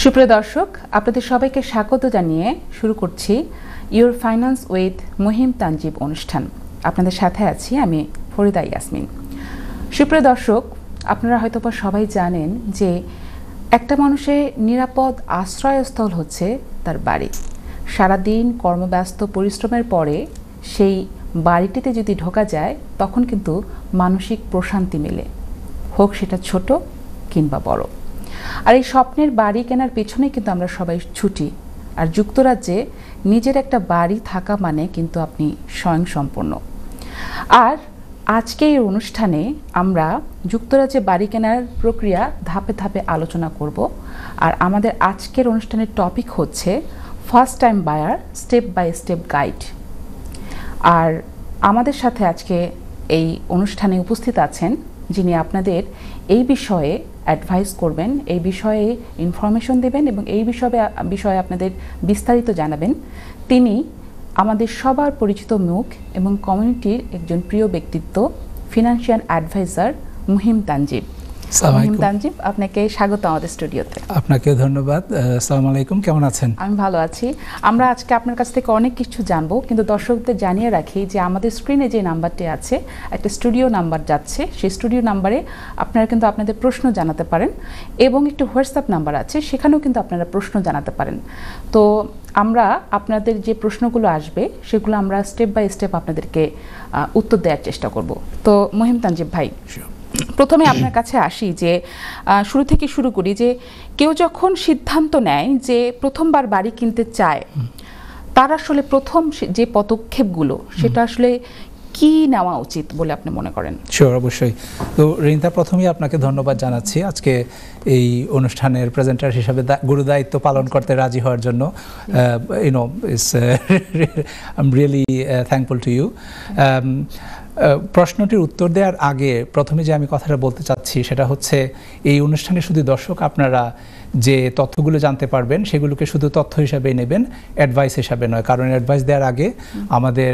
সুপ্রিয় দর্শক, আপনাদের সবাইকে স্বাগত জানিয়ে শুরু করছি ইউর ফাইন্যান্স উইথ মুহিম তানজিব অনুষ্ঠান। আপনাদের সাথে আছি আমি ফরিদা ইয়াসমিন। সুপ্রিয় দর্শক, আপনারা হয়তোবা সবাই জানেন যে একটা মানুষের নিরাপদ আশ্রয়স্থল হচ্ছে তার বাড়ি। সারাদিন কর্মব্যস্ত পরিশ্রমের পরে সেই বাড়িটিতে যদি ঢোকা যায় তখন কিন্তু মানসিক প্রশান্তি মেলে, হোক সেটা ছোট কিংবা বড়। আর এই স্বপ্নের বাড়ি কেনার পেছনে কিন্তু আমরা সবাই ছুটি। আর যুক্তরাজ্যে নিজের একটা বাড়ি থাকা মানে কিন্তু আপনি স্বয়ংসম্পূর্ণ। আর আজকে এই অনুষ্ঠানে আমরা যুক্তরাজ্যে বাড়ি কেনার প্রক্রিয়া ধাপে ধাপে আলোচনা করব। আর আমাদের আজকের অনুষ্ঠানের টপিক হচ্ছে first time buyer step by step guide. আর আমাদের সাথে আজকে এই অনুষ্ঠানে উপস্থিত আছেন যিনি আপনাদের এই বিষয়ে অ্যাডভাইস করবেন, এই বিষয়ে ইনফরমেশন দেবেন এবং এই বিষয়ে আপনাদের বিস্তারিত জানাবেন। তিনি আমাদের সবার পরিচিত মুখ এবং কমিউনিটির একজন প্রিয় ব্যক্তিত্ব, ফিনান্সিয়াল অ্যাডভাইজার মুহিম তানজিব। মুহিম তানজিব, আপনাকে স্বাগত আমাদের স্টুডিওতে। আপনাকে ধন্যবাদ। আসসালামু আলাইকুম, কেমন আছেন? আমি ভালো আছি। আমরা আজকে আপনার কাছ থেকে অনেক কিছু জানবো, কিন্তু দর্শকদের জানিয়ে রাখি যে আমাদের স্ক্রিনে যে নাম্বারটি আছে একটা স্টুডিও নাম্বার যাচ্ছে, সেই স্টুডিও নাম্বারে আপনারা কিন্তু আপনাদের প্রশ্ন জানাতে পারেন এবং একটি হোয়াটসঅ্যাপ নাম্বার আছে, সেখানেও কিন্তু আপনারা প্রশ্ন জানাতে পারেন। তো আমরা আপনাদের যে প্রশ্নগুলো আসবে সেগুলো আমরা স্টেপ বাই স্টেপ আপনাদেরকে উত্তর দেওয়ার চেষ্টা করব। তো মুহিম তানজিব ভাই, প্রথমে আপনার কাছে আসি যে শুরু থেকে শুরু করি যে কেউ যখন সিদ্ধান্ত নেয় যে প্রথমবার বাড়ি কিনতে চায়, তার আসলে প্রথম যে পদক্ষেপগুলো সেটা আসলে কি নেওয়া উচিত বলে আপনি মনে করেন? শিওর, অবশ্যই। তো রিন্তা, প্রথমেই আপনাকে ধন্যবাদ জানাচ্ছি আজকে এই অনুষ্ঠানের প্রেজেন্টার হিসাবে গুরুদায়িত্ব পালন করতে রাজি হওয়ার জন্য। I am really thankful to you. প্রশ্নটির উত্তর দেওয়ার আগে প্রথমে যে আমি কথাটা বলতে চাচ্ছি সেটা হচ্ছে এই অনুষ্ঠানে শুধু দর্শক আপনারা যে তথ্যগুলো জানতে পারবেন সেগুলোকে শুধু তথ্য হিসাবেই নেবেন, অ্যাডভাইস হিসাবে নয়। কারণ অ্যাডভাইস দেওয়ার আগে আমাদের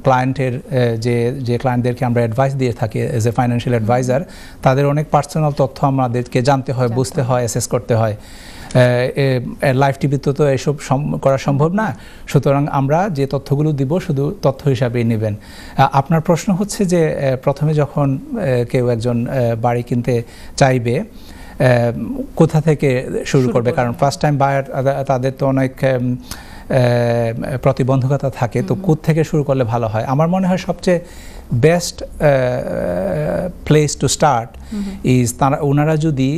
ক্লায়েন্টের যে ক্লায়েন্টদেরকে আমরা অ্যাডভাইস দিয়ে থাকি এজ এ ফাইন্যান্সিয়াল অ্যাডভাইজার, তাদের অনেক পার্সোনাল তথ্য আমাদেরকে জানতে হয়, বুঝতে হয়, অ্যাসেস করতে হয়। লাইভ টিভিতে তো এসব করা সম্ভব না, সুতরাং আমরা যে তথ্যগুলো দিব শুধু তথ্য হিসাবেই নেবেন। আপনার প্রশ্ন হচ্ছে যে প্রথমে যখন কেউ একজন বাড়ি কিনতে চাইবে কোথা থেকে শুরু করবে, কারণ ফার্স্ট টাইম বায়ার তাদের তো অনেক প্রতিবন্ধকতা থাকে, তো কোথা থেকে শুরু করলে ভালো হয়? আমার মনে হয় সবচেয়ে best place to start is ওনারা যদি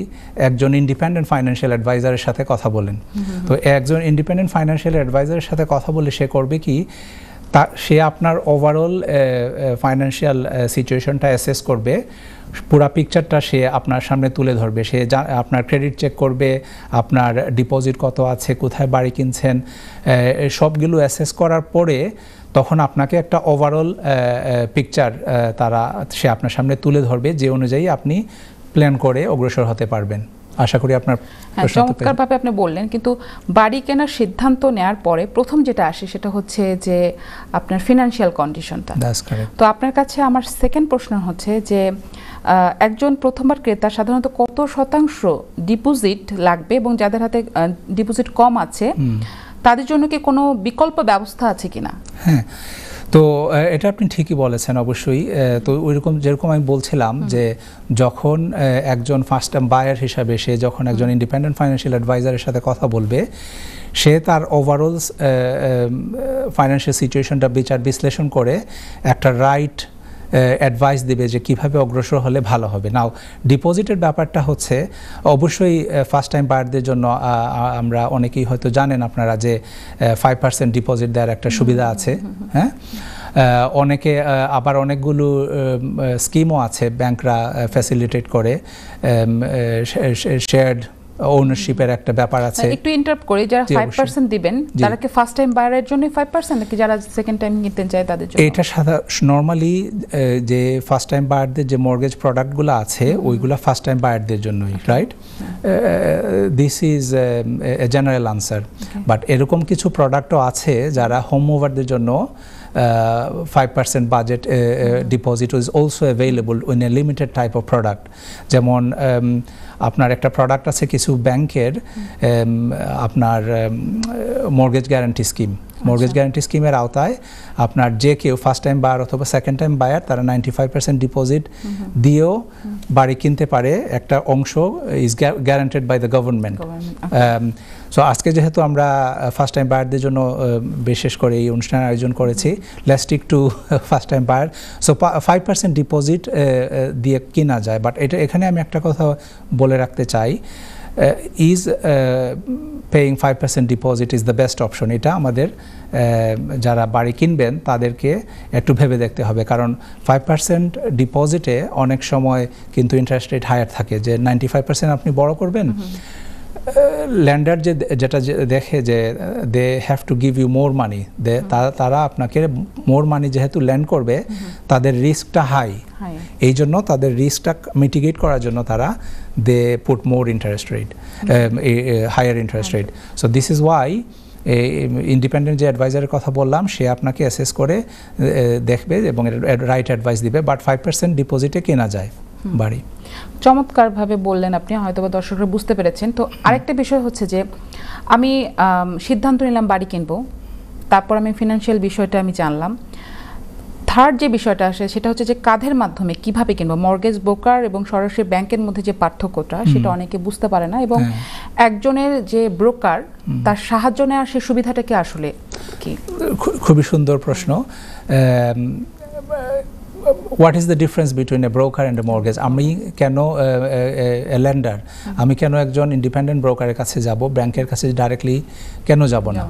একজন ইন্ডিপেন্ডেন্ট ফাইন্যান্সিয়াল অ্যাডভাইজারের সাথে কথা বলেন। তো একজন ইন্ডিপেন্ডেন্ট ফাইন্যান্সিয়াল অ্যাডভাইজারের সাথে কথা বলে সে করবে কি, সে আপনার ওভারঅল ফাইন্যান্সিয়াল সিচুয়েশনটা অ্যাসেস করবে, পুরা পিকচারটা সে আপনার সামনে তুলে ধরবে। সে আপনার ক্রেডিট চেক করবে, আপনার ডিপোজিট কত আছে, কোথায় বাড়ি কিনছেন, সবগুলো অ্যাসেস করার পরে তখন আপনাকে একটা ওভারঅল পিকচার সে আপনার সামনে তুলে ধরবে, যে অনুযায়ী আপনি প্ল্যান করে অগ্রসর হতে পারবেন। আশা করি আপনার চমৎকারভাবে আপনি বললেন। কিন্তু বাড়ি কেনার সিদ্ধান্ত নেওয়ার পরে প্রথম যেটা আসে সেটা হচ্ছে যে আপনার ফিনান্সিয়াল কন্ডিশনটা। তো আপনার কাছে আমার সেকেন্ড প্রশ্ন হচ্ছে যে একজন প্রথমবার ক্রেতা সাধারণত কত শতাংশ ডিপোজিট লাগবে এবং যাদের হাতে ডিপোজিট কম আছে তাদের জন্য কি কোনো বিকল্প ব্যবস্থা আছে কিনা? হ্যাঁ, তো এটা আপনি ঠিকই বলেছেন অবশ্যই। তো ওইরকম যেরকম আমি বলছিলাম যে যখন একজন ফার্স্ট টাইম বায়ার হিসাবে সে যখন একজন ইন্ডিপেন্ডেন্ট ফাইন্যান্সিয়াল অ্যাডভাইজারের সাথে কথা বলবে, সে তার ওভারঅল ফাইন্যান্সিয়াল সিচুয়েশনটা বিশ্লেষণ করে একটা রাইট অ্যাডভাইস দেবে যে কিভাবে অগ্রসর হলে ভালো হবে। নাও ডিপোজিটের ব্যাপারটা হচ্ছে অবশ্যই ফার্স্ট টাইম বায়ারদের জন্য আমরা অনেকেই হয়তো জানেন আপনারা যে 5% ডিপোজিট দেওয়ার একটা সুবিধা আছে। হ্যাঁ, অনেকে আবার অনেকগুলো স্কিমও আছে ব্যাংকরা ফ্যাসিলিটেট করে, শেয়ার্ড ওনারশিপের একটা ব্যাপার আছে। একটু ইন্টারাপ্ট করি, যারা 5% দিবেন তারা কি ফার্স্ট টাইম বায়ারের জন্য 5% নাকি যারা সেকেন্ড টাইম কিনতে চায় তাদের জন্য? এটা নরমালি যে ফার্স্ট টাইম বায়ারদের যে মর্গেজ প্রোডাক্টগুলো আছে ওইগুলো ফার্স্ট টাইম বায়ারদের জন্যই, right? This is a general answer. But এরকম কিছু প্রোডাক্টও আছে যারা হোম মুভারদের জন্য 5% budget deposit is also available in a limited type of product. যেমন আপনার একটা প্রোডাক্ট আছে কিছু ব্যাংকের আপনার mortgage guarantee scheme. Mortgage guarantee স্কিমের আওতায় আপনার যে কেউ ফার্স্ট টাইম বায়ার অথবা সেকেন্ড টাইম বায়ার তারা 95% ডিপোজিট দিয়েও বাড়ি কিনতে পারে, একটা অংশ is guaranteed by the government. So আজকে যেহেতু আমরা ফার্স্ট টাইম বায়ারদের জন্য বিশেষ করে এই অনুষ্ঠানের আয়োজন করেছি, let's stick to first time buyer. So 5% deposit দিয়ে কেনা যায়, বাট এখানে আমি একটা কথা বলে রাখতে চাই, is paying 5% deposit is the best option. এটা আমাদের যারা বাড়ি কিনবেন তাদেরকে একটু ভেবে দেখতে হবে, কারণ 5% ডিপোজিটে অনেক সময় কিন্তু ইন্টারেস্ট রেট হায়ার থাকে, যে 95% আপনি বড় করবেন। ল্যান্ডার যেটা দেখে যে they have to give you more money, তারা আপনাকে মোর মানি যেহেতু ল্যান্ড করবে তাদের রিস্কটা হাই, এই জন্য তাদের রিস্কটা মিটিগেট করার জন্য তারা they put more interest rate, higher interest rate. So this is why independent যে অ্যাডভাইজারের কথা বললাম সে আপনাকে অ্যাসেস করে দেখবে এবং রাইট অ্যাডভাইস দিবে, বাট 5% ডিপোজিটে কেনা যায় বাড়ি। চমৎকারভাবে বললেন আপনি, হয়তো বা দর্শকরা বুঝতে পেরেছেন। তো আরেকটা বিষয় হচ্ছে যে আমি সিদ্ধান্ত নিলাম বাড়ি কিনবো, তারপর আমি ফিনান্সিয়াল বিষয়টা আমি জানলাম। থার্ড যে বিষয়টা আসে সেটা হচ্ছে যে কাদের মাধ্যমে কিভাবে কিনবো। মর্গেজ ব্রোকার এবং সরাসরি ব্যাংকের মধ্যে যে পার্থক্যটা সেটা অনেকে বুঝতে পারে না, এবং একজনের যে ব্রোকার তার সাহায্য নেওয়ার সে সুবিধাটা কি আসলে কি? খুবই সুন্দর প্রশ্ন। What is the difference between a broker and a mortgage? আমি কেন লেন্ডার, আমি কেন একজন ইন্ডিপেন্ডেন্ট ব্রোকারের কাছে যাব, ব্যাংকের কাছে ডাইরেক্টলি কেন যাব না?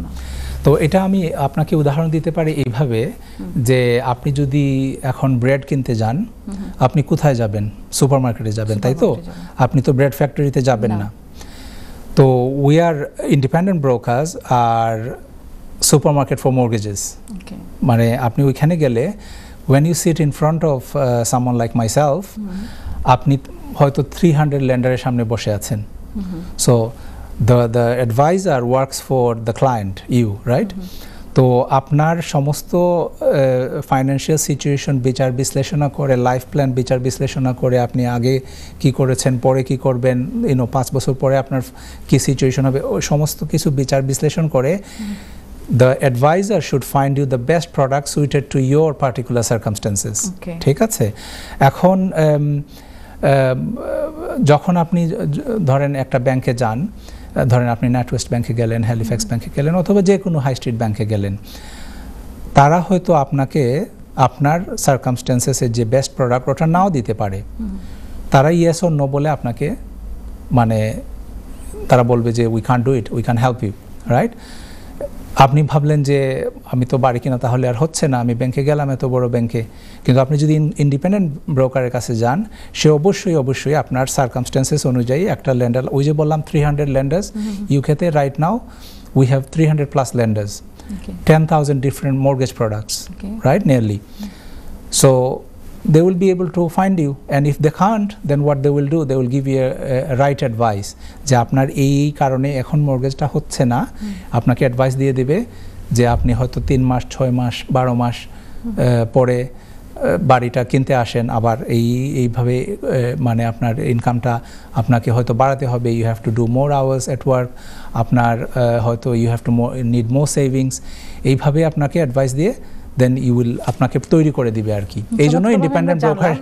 তো এটা আমি আপনাকে উদাহরণ দিতে পারি এইভাবে, যে আপনি যদি এখন ব্রেড কিনতে যান, আপনি কোথায় যাবেন? সুপারমার্কেটে যাবেন, তাই তো? আপনি তো ব্রেড ফ্যাক্টরিতে যাবেন না। তো উই আর ইন্ডিপেন্ডেন্ট ব্রোকার্স আর সুপারমার্কেট ফর মর্গেজেস। মানে আপনি ওইখানে গেলে when you sit in front of someone like myself, আপনি হয়তো 300 ল্যান্ডারের সামনে বসে আছেন। So the advisor works for the client, you, right? তো আপনার সমস্ত ফাইন্যান্সিয়াল সিচুয়েশন বিচার বিশ্লেষণা করে, লাইফ প্ল্যান বিচার বিশ্লেষণা করে, আপনি আগে কি করেছেন, পরে কি করবেন, 5 বছর পরে আপনার কি সিচুয়েশন হবে, ওই সমস্ত কিছু বিচার বিশ্লেষণ করে the advisor should find you the best product suited to your particular circumstances. ঠিক আছে? এখন যখন আপনি ধরেন একটা ব্যাংকে যান, ধরেন আপনি NatWest ব্যাংকে গেলেন, হ্যালিফ্যাক্স ব্যাংকে গেলেন, অথবা যে কোনো হাই স্ট্রিট ব্যাংকে গেলেন, তারা হয়তো আপনাকে আপনার সার্কামস্টেন্সেসের যে বেস্ট প্রোডাক্ট ওটা নাও দিতে পারে। তারা ইয়েস অর নো বলে আপনাকে, মানে তারা বলবে যে we can do it, we can help you, right? আপনি ভাবলেন যে আমি তো বাড়ি কিনা তাহলে আর হচ্ছে না, আমি ব্যাংকে গেলাম, এত বড় ব্যাংকে, কিন্তু আপনি যদি ইন্ডিপেন্ডেন্ট ব্রোকারের কাছে যান, সে অবশ্যই আপনার সার্কামস্টেন্সেস অনুযায়ী একটা ল্যান্ডার, ওই যে বললাম 300 ল্যান্ডার্স ইউকেতে right now we have 300+ lender's, 10,000 different mortgage products, right, nearly. So they will be able to find you, and if they can't, then what they will do, they will give you a right advice, যে আপনার এই কারণে এখন মর্গেজটা হচ্ছে না, আপনাকে advice দিয়ে দেবে যে আপনি হয়তো 3 মাস 6 মাস 12 মাস পরে বাড়িটা কিনতে আসেন, আবার এইভাবে মানে আপনার ইনকামটা আপনাকে হয়তো বাড়াতে হবে, you have to do more hours at work, আপনার হয়তো you have to need more savings, এইভাবে আপনাকে অ্যাডভাইস দিয়ে দেন ইউ উইল আপনাকে তৈরি করে দিবে আর কি। এই জন্য ইন্ডিপেন্ডেন্ট ব্রোকার।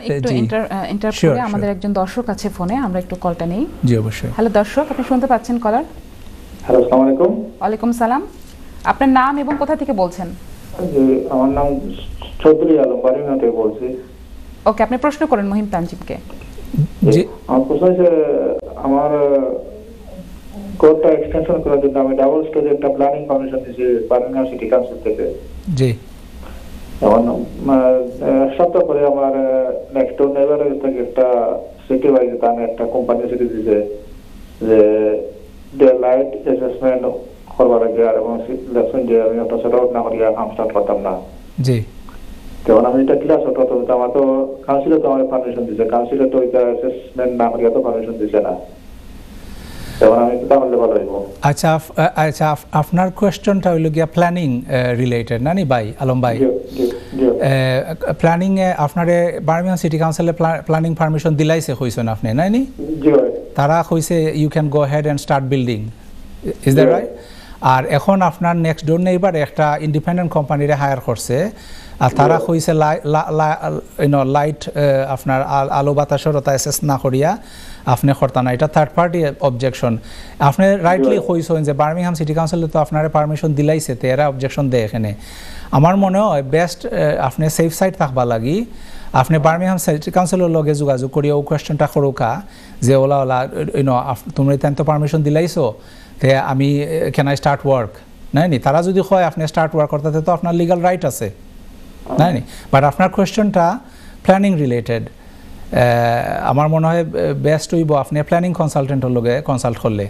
আমাদের একজন দর্শক আছে ফোনে, আমরা একটু কলটা নেই। জি অবশ্যই। হ্যালো দর্শক, আপনি শুনতে পাচ্ছেন কলার? হ্যালো, আসসালামু আলাইকুম। ওয়ালাইকুম সালাম। আপনার নাম এবং কোথা থেকে বলছেন? জি, আমার নাম চৌধুরী আলম, বাড়িঘাট থেকে বলছি। ওকে, আপনি প্রশ্ন করেন মহিম তানজিবকে। জি, আমার প্রশ্ন হচ্ছে, আমার কোর্টটা এক্সটেনশন করার জন্য আমি ডাবল স্টোরি একটা প্ল্যানিং পারমিশন দিয়েছি বার্মিংহাম সিটি কাউন্সিল থেকে। জি, এখন সপ্তাহ পরে আমার নেক্সট ডোর নেইবারের থেকে একটা সিটি ওয়াইজ একটা কোম্পানি সিটি দিয়েছে যে ডে লাইট অ্যাসেসমেন্ট করবার আগে, আর এবং লেসন যে আমি একটা সেট আউট না করিয়া কাম স্টার্ট করতাম না। জি, তখন আমি এটা ক্লাস হতো, তো আমার তো কাউন্সিলে তো আমার পারমিশন দিচ্ছে, কাউন্সিলে তো এটা অ্যাসেসমেন্ট না করিয়া তো পারমিশন দিচ্ছে না। তখন আমি তাহলে ভালো হইব। আচ্ছা আচ্ছা, আপনার কোয়েশ্চনটা হইল গিয়া প্ল্যানিং রিলেটেড না নি ভাই আলম ভাই? প্ল্যানিং এ আপনারে বার্মিংহাম সিটি কাউন্সিলে প্ল্যানিং পারমিশন দিলাইছে কইছেন আপনি নাই নি? তারা কইছে you can go ahead and start building, is that right? আর এখন আপনার নেক্সট ডোর নেইবার একটা ইন্ডিপেন্ডেন্ট কোম্পানিরে হায়ার করছে, আর তারা কইছে লাইট আপনার আলো বাতাসের অ্যাসেস না করিয়া আপনি করতা না, এটা থার্ড পার্টি অবজেকশন। আপনি রাইটলি কইছেন যে বার্মিংহাম সিটি কাউন্সিলে তো আপনারা পারমিশন দিলাইছে, তো এরা অবজেকশন দেয় এখানে। আমার মনে হয় বেস্ট আপনি সেফ সাইড থাকবা লাগি আপনি বার্মিংহাম সিটি কাউন্সিলের লগে যোগাযোগ করিয়া ও কোয়েশ্চনটা করুকা যে ওলা তুমি তো পারমিশন দিলাইছো, তে আমি ক্যান আই স্টার্ট ওয়ার্ক নাই নি? তারা যদি হয় আপনি স্টার্ট ওয়ার্ক করতে তো আপনার লিগাল রাইট আছে নাই নি? বাট আপনার কোয়েশ্চনটা প্ল্যানিং রিলেটেড, আমার মনে হয় বেস্ট হইব আপনি প্ল্যানিং কনসালটেন্টের লগে কনসাল্ট করলে।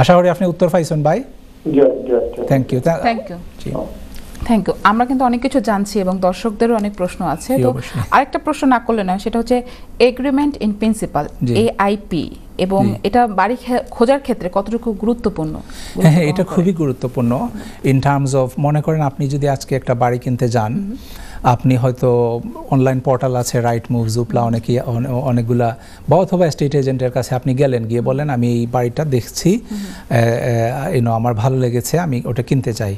আশা করি আপনি উত্তর পাইছেন ভাই। Thank you. Thank you. আমরা কিন্তু অনেক কিছু জানছি এবং দর্শকদেরও অনেক প্রশ্ন আছে। তো আরেকটা প্রশ্ন না করলে না, সেটা হচ্ছে এগ্রিমেন্ট ইন প্রিন্সিপাল এআইপি, এবং এটা বাড়ি খোঁজার ক্ষেত্রে কতটুকু গুরুত্বপূর্ণ? হ্যাঁ, এটা খুবই গুরুত্বপূর্ণ ইন টার্মস অফ, মনে করেন আপনি যদি আজকে একটা বাড়ি কিনতে যান, আপনি হয়তো অনলাইন পোর্টাল আছে রাইট মুভ, জুপলা, অনেকগুলা, বা অথবা এস্টেট এজেন্টের কাছে আপনি গেলেন, গিয়ে বলেন আমি এই বাড়িটা দেখছি, আমার ভালো লেগেছে, আমি ওটা কিনতে চাই।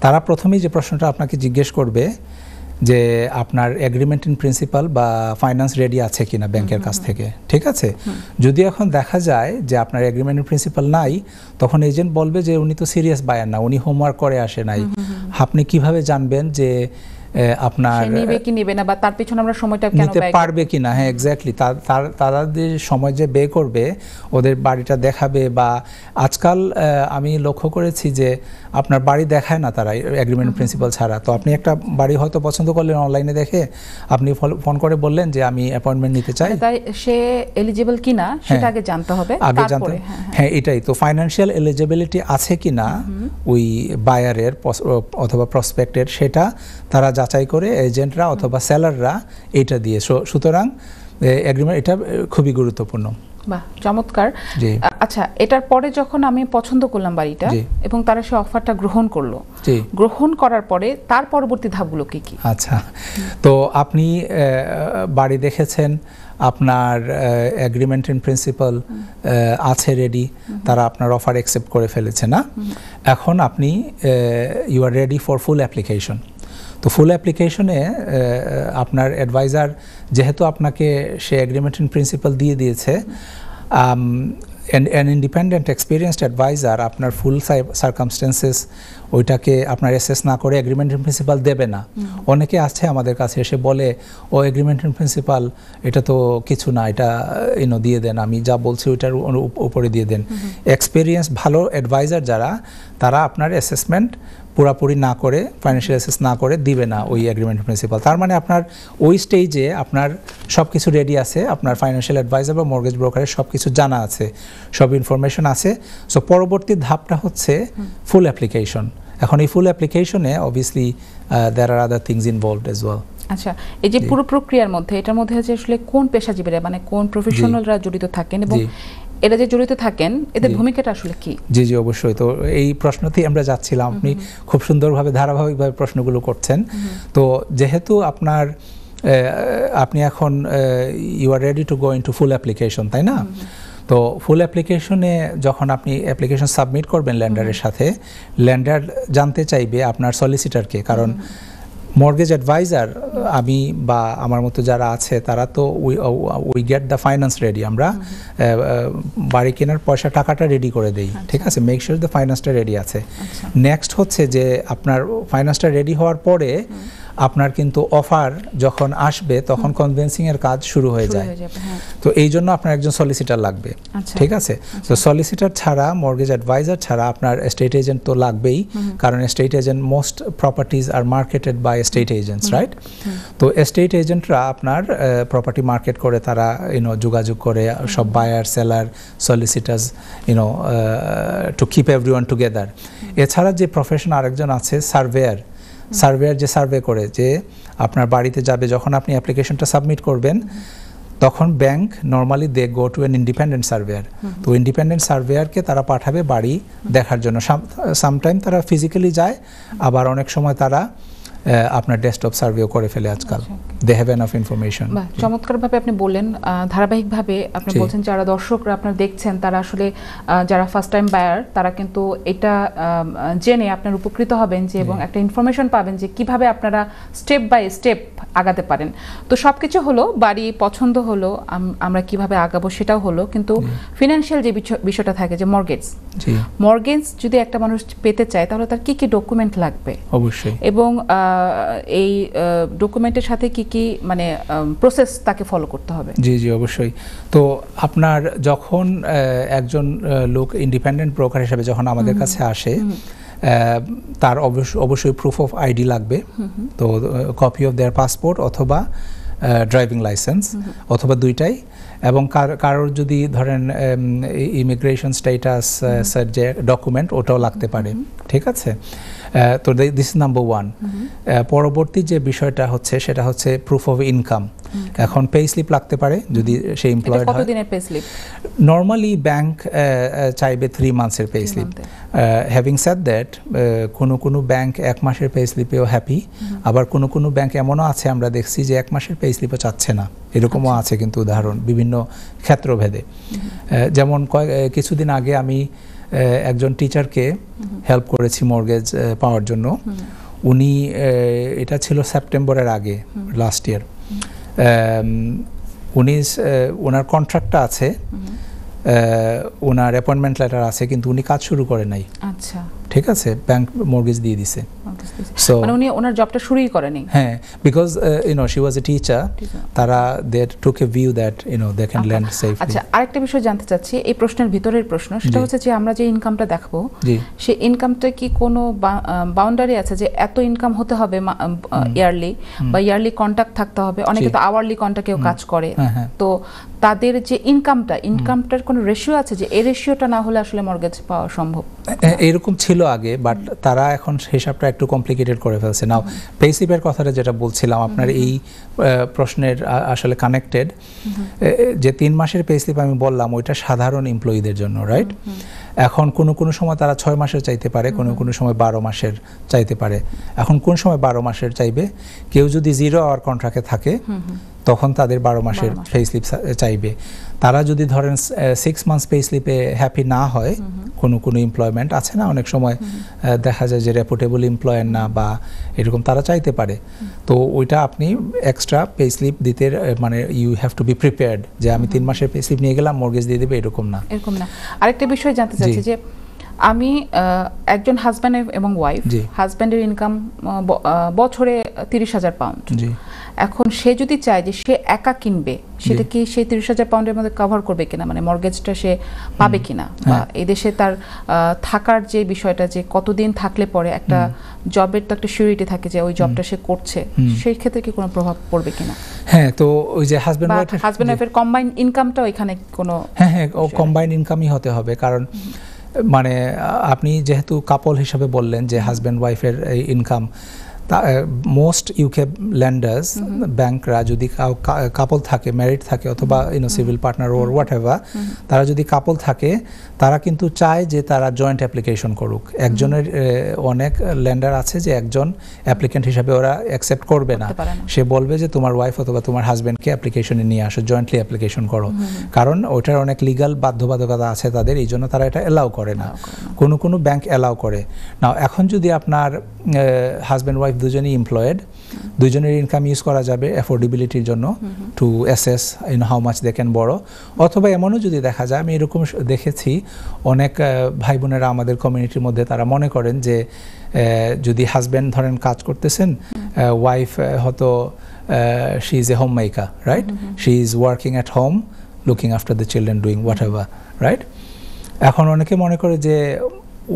তারা প্রথমেই যে প্রশ্নটা আপনাকে জিজ্ঞেস করবে যে আপনার এগ্রিমেন্ট ইন প্রিন্সিপাল বা ফাইন্যান্স রেডি আছে কিনা ব্যাংকের কাছ থেকে, ঠিক আছে? যদি এখন দেখা যায় যে আপনার এগ্রিমেন্ট ইন প্রিন্সিপাল নাই, তখন এজেন্ট বলবে যে উনি তো সিরিয়াস বায়ার না, উনি হোমওয়ার্ক করে আসে নাই। আপনি কিভাবে জানবেন যে আপনার নিবে কি নিবে না, বা তার পিছনে আমরা সময়টা কেন নিতে পারবে কিনা? হ্যাঁ, এক্স্যাক্টলি। তাদের সময় যে বে করবে, ওদের বাড়িটা দেখাবে, বা আজকাল আমি লক্ষ্য করেছি যে আপনার বাড়ি দেখায় না তারা এগ্রিমেন্ট প্রিন্সিপাল ছাড়া। তো আপনি একটা বাড়ি হয়তো পছন্দ করলেন অনলাইনে দেখে, আপনি ফোন করে বললেন যে আমি অ্যাপয়েন্টমেন্ট নিতে চাই, তাই সে এলিজিবল কিনা সেটা আগে জানতে হবে, আগে জানতে। হ্যাঁ, এটাই তো, ফাইন্যান্সিয়াল এলিজিবিলিটি আছে কিনা ওই বায়ারের অথবা প্রসপেক্টের, সেটা তারা যাচাই করে এজেন্টরা অথবা সেলাররা এটা দিয়ে। সুতরাং এগ্রিমেন্ট এটা খুবই গুরুত্বপূর্ণ। বাহ, চমৎকার। আচ্ছা, এটার পরে যখন আমি পছন্দ করলাম বাড়িটা এবং তারা সে অফারটা গ্রহণ করলো, গ্রহণ করার পরে তার পরবর্তী ধাপগুলো কি কি? আচ্ছা, তো আপনি বাড়ি দেখেছেন, আপনার এগ্রিমেন্ট ইন প্রিন্সিপাল আছে রেডি, তারা আপনার অফার অ্যাকসেপ্ট করে ফেলেছে না? এখন আপনি you are ready for full application. তো ফুল অ্যাপ্লিকেশনে আপনার অ্যাডভাইজার যেহেতু আপনাকে সে এগ্রিমেন্ট ইন প্রিন্সিপাল দিয়ে দিয়েছে, অ্যান ইন্ডিপেন্ডেন্ট এক্সপিরিয়েন্সড অ্যাডভাইজার আপনার ফুল সার্কামস্টেন্সেস ওইটাকে আপনার অ্যাসেস না করে এগ্রিমেন্ট ইন প্রিন্সিপাল দেবে না। অনেকে আছে আমাদের কাছে এসে বলে, ও এগ্রিমেন্ট ইন প্রিন্সিপাল এটা তো কিছু না, এটা দিয়ে দেন, আমি যা বলছি ওইটার উপরে দিয়ে দেন। এক্সপিরিয়েন্স ভালো অ্যাডভাইজার যারা, তারা আপনার অ্যাসেসমেন্ট পুরাপুরি না করে, ফাইন্যান্সিয়াল অ্যাসেস না করে দিবে না ওই এগ্রিমেন্ট প্রিন্সিপাল। তার মানে আপনার ওই স্টেজে আপনার সব কিছু রেডি আছে, আপনার ফাইন্যান্সিয়াল অ্যাডভাইজার বা মর্গেজ ব্রোকারের সব কিছু জানা আছে, সব ইনফরমেশন আছে। সো পরবর্তী ধাপটা হচ্ছে ফুল অ্যাপ্লিকেশন। এখন এই ফুল অ্যাপ্লিকেশনে obviously there are other things involved as well. আচ্ছা, এই যে পুরো প্রক্রিয়ার মধ্যে, এটার মধ্যে হচ্ছে আসলে কোন পেশাজীবীরা, মানে কোন প্রফেশনালরা জড়িত থাকেন, এবং এরা যে জড়িত থাকেন এদের ভূমিকাটা আসলে কি? জি জি, অবশ্যই। তো এই প্রশ্নতেই আমরা যাচ্ছিলাম, আপনি খুব সুন্দরভাবে ধারাবাহিকভাবে প্রশ্নগুলো করছেন। তো যেহেতু আপনি এখন you are ready to go into full application, তাই না? তো ফুল অ্যাপ্লিকেশনে যখন আপনি অ্যাপ্লিকেশন সাবমিট করবেন ল্যান্ডারের সাথে, ল্যান্ডার জানতে চাইবে আপনার সলিসিটারকে, কারণ মর্গেজ অ্যাডভাইজার আমি বা আমার মতো যারা আছে তারা তো we get the finance ready, আমরা বাড়ি কেনার টাকাটা রেডি করে দেই, ঠিক আছে? মেক শিওর দ্য ফাইন্যান্সটা রেডি আছে। নেক্সট হচ্ছে যে আপনার ফাইন্যান্সটা রেডি হওয়ার পরে আপনার কিন্তু অফার যখন আসবে তখন কনভিন্সিং এর কাজ শুরু হয়ে যায়। তো এই জন্য আপনার একজন সলিসিটার লাগবে, ঠিক আছে? তো সলিসিটার ছাড়া, মর্গেজ অ্যাডভাইজার ছাড়া আপনার এস্টেট এজেন্ট তো লাগবেই, কারণ estate agent, most properties are marketed by estate agents, right? তো এস্টেট এজেন্টরা আপনার প্রপার্টি মার্কেট করে, তারা যোগাযোগ করে সব buyer, seller, solicitors, to keep everyone together. এছাড়া যে প্রফেশন আরেকজন আছে, সার্ভেয়ার। সার্ভেয়ার যে সার্ভে করে, যে আপনার বাড়িতে যাবে, যখন আপনি অ্যাপ্লিকেশনটা সাবমিট করবেন তখন bank normally they go to an independent surveyor. তো ইন্ডিপেন্ডেন্ট সার্ভেয়ারকে তারা পাঠাবে বাড়ি দেখার জন্য। সামটাইম তারা ফিজিক্যালি যায়, আবার অনেক সময় তারা আপনার ডেস্কটপ সার্ভেও করে ফেলে আজকাল। They have enough information. চমৎকারভাবে আপনি বললেন, ধারাবাহিকভাবে আপনি বলছেন যারা দর্শকরা আপনারা দেখছেন তারা আসলে যারা ফার্স্ট টাইম বায়ার তারা কিন্তু এটা জেনে আপনার উপকৃত হবেন যে এবং একটা ইনফরমেশন পাবেন যে কিভাবে আপনারা স্টেপ বাই স্টেপ আগাতে পারেন। তো সবকিছু হলো, বাড়ি পছন্দ হলো, আমরা কিভাবে আগাবো সেটাও হলো, কিন্তু ফিনান্সিয়াল যে বিষয়টা থাকে যে মর্গেজ যদি একটা মানুষ পেতে চায় তাহলে তার কি কি ডকুমেন্ট লাগবে অবশ্যই, এবং এই ডকুমেন্টের সাথে কি কি মানে প্রসেস তাকে ফলো করতে হবে? জি জি অবশ্যই। তো আপনার যখন একজন লোক ইন্ডিপেন্ডেন্ট ব্রোকার হিসেবে যখন আমাদের কাছে আসে, তার অবশ্যই প্রুফ অফ আইডি লাগবে। তো কপি অফ দেয়ার পাসপোর্ট অথবা ড্রাইভিং লাইসেন্স অথবা দুইটাই, এবং কারোর যদি ধরেন ইমিগ্রেশন স্ট্যাটাস যে ডকুমেন্ট ওটাও লাগতে পারে, ঠিক আছে? তো দিস ইজ নাম্বার ওয়ান। পরবর্তী যে বিষয়টা হচ্ছে সেটা হচ্ছে প্রুফ অফ ইনকাম। এখন পে স্লিপ লাগতে পারে যদি সে এমপ্লয়েড হয়। কতদিনের পে স্লিপ? নর্মালি ব্যাংক চাইবে 3 মান্থসের pay slip. Having said that, কোনো ব্যাংক 1 মাসের পে স্লিপেও হ্যাপি, আবার কোনো ব্যাংক এমনও আছে আমরা দেখছি যে 1 মাসের পে স্লিপও চাচ্ছে না, এরকমও আছে কিন্তু উদাহরণ বিভিন্ন ক্ষেত্রভেদে। যেমন কিছুদিন আগে আমি একজন টিচারকে হেল্প করেছি মর্গেজ পাওয়ার জন্য। উনি, এটা ছিল সেপ্টেম্বরের আগে লাস্ট ইয়ার, ওনার কন্ট্রাক্টটা আছে, ওনার অ্যাপয়েন্টমেন্ট লেটার আছে, কিন্তু উনি কাজ শুরু করে নাই। আচ্ছা, ঠিক আছে, ব্যাংক মর্গেজ দিয়ে দিছে। সো মানে উনি ওনার জবটা শুরুই করেনি। হ্যাঁ, because she was a teacher, তারা they took a view that they can land safely. আচ্ছা, আরেকটা বিষয় জানতে চাচ্ছি, এই প্রশ্নের ভিতরের প্রশ্ন, সেটা হচ্ছে যে আমরা যে ইনকামটা দেখবো সেই ইনকামটা কি কোনো বাউন্ডারি আছে যে এত ইনকাম হতে হবে ইয়ারলি, বা ইয়ারলি কন্ট্রাক্ট থাকতে হবে? অনেকে তো আওয়ারলি কন্ট্রাক্টেও কাজ করে, তো তাদের যে ইনকামটার কোনো রেশিও আছে যে এই রেশিওটা না হলে আসলে মর্গেজ পাওয়া সম্ভব? এরকম ছিল আগে, বাট তারা এখন হিসাবটা একটু কমপ্লিকেটেড করে ফেলছে। নাও পে স্লিপের কথাটা যেটা বলছিলাম, আপনার এই প্রশ্নের আসলে কানেক্টেড, যে 3 মাসের পে স্লিপ আমি বললাম ওইটা সাধারণ এমপ্লয়িদের জন্য, রাইট? এখন কোনো সময় তারা 6 মাসের চাইতে পারে, কোনো সময় 12 মাসের চাইতে পারে। এখন কোন সময় 12 মাসের চাইবে? কেউ যদি 0 আওয়ার কন্ট্রাক্টে থাকে তখন তাদের 12 মাসের পে স্লিপ চাইবে। তারা যদি ধরেন 6 মান্থস পে স্লিপে হ্যাপি না হয়, কোনো এমপ্লয়মেন্ট আছে না, অনেক সময় দেখা যায় যে রেপুটেবল এমপ্লয়ার না বা এরকম, তারা চাইতে পারে। তো ওইটা আপনি এক্সট্রা পে স্লিপ দিতে, মানে you have to be prepared যে আমি 3 মাসের পে স্লিপ নিয়ে গেলাম, মর্গেজ দিয়ে দেবে, এরকম না। আরেকটা বিষয় জানতে চাচ্ছি যে আমি একজন হাজব্যান্ড এবং ওয়াইফ, হাজব্যান্ডের ইনকাম বছরে 30,000 পাউন্ড। এখন সে যদি চায় যে সে একা কিনবে, সেটা কি সেই 30,000 পাউন্ডের মধ্যে কভার করবে কিনা, মানে মর্গেজটা সে পাবে কিনা? বা এই দেশে তার থাকার যে বিষয়টা, যে কতদিন থাকলে পরে একটা জবের তো একটা সিউরিটি থাকে যে ওই জবটা সে করছে, সেই ক্ষেত্রে কি কোনো প্রভাব পড়বে কিনা? হ্যাঁ, তো ওই যে হাজব্যান্ড ওয়াইফের কম্বাইন্ড ইনকামটাও এখানে কোনো? হ্যাঁ, কম্বাইন্ড ইনকামই হতে হবে, কারণ মানে আপনি যেহেতু কাপল হিসাবে বললেন যে হাজব্যান্ড ওয়াইফের ইনকাম, মোস্ট ইউকে ল্যান্ডার্স, ব্যাংকরা যদি কাপল থাকে, ম্যারিড থাকে, অথবা civil partner or what ever, তারা যদি কাপল থাকে তারা কিন্তু চায় যে তারা জয়েন্ট অ্যাপ্লিকেশন করুক। একজনের, অনেক ল্যান্ডার আছে যে একজন অ্যাপ্লিকেন্ট হিসাবে ওরা অ্যাকসেপ্ট করবে না, সে বলবে যে তোমার ওয়াইফ অথবা তোমার হাজব্যান্ডকে অ্যাপ্লিকেশনে নিয়ে আসো, জয়েন্টলি অ্যাপ্লিকেশন করো, কারণ ওইটার অনেক লিগাল বাধ্যবাধকতা আছে তাদের, এই জন্য তারা এটা অ্যালাউ করে না। কোনো ব্যাংক অ্যালাউ করে না। এখন যদি আপনার হাজব্যান্ড ওয়াইফ দুজনেই এমপ্লয়েড, দুজনের ইনকাম ইউজ করা যাবে অ্যাফোর্ডেবিলিটির জন্য, to assess how much they can borrow. অথবা এমনও যদি দেখা যায়, আমি এরকম দেখেছি অনেক ভাই বোনেরা আমাদের কমিউনিটির মধ্যে, তারা মনে করেন যে যদি হাজব্যান্ড ধরেন কাজ করতেছেন, ওয়াইফ হয়তো she is a home maker, right? She is working at home, looking after the children, doing what ever, right? এখন অনেকে মনে করে যে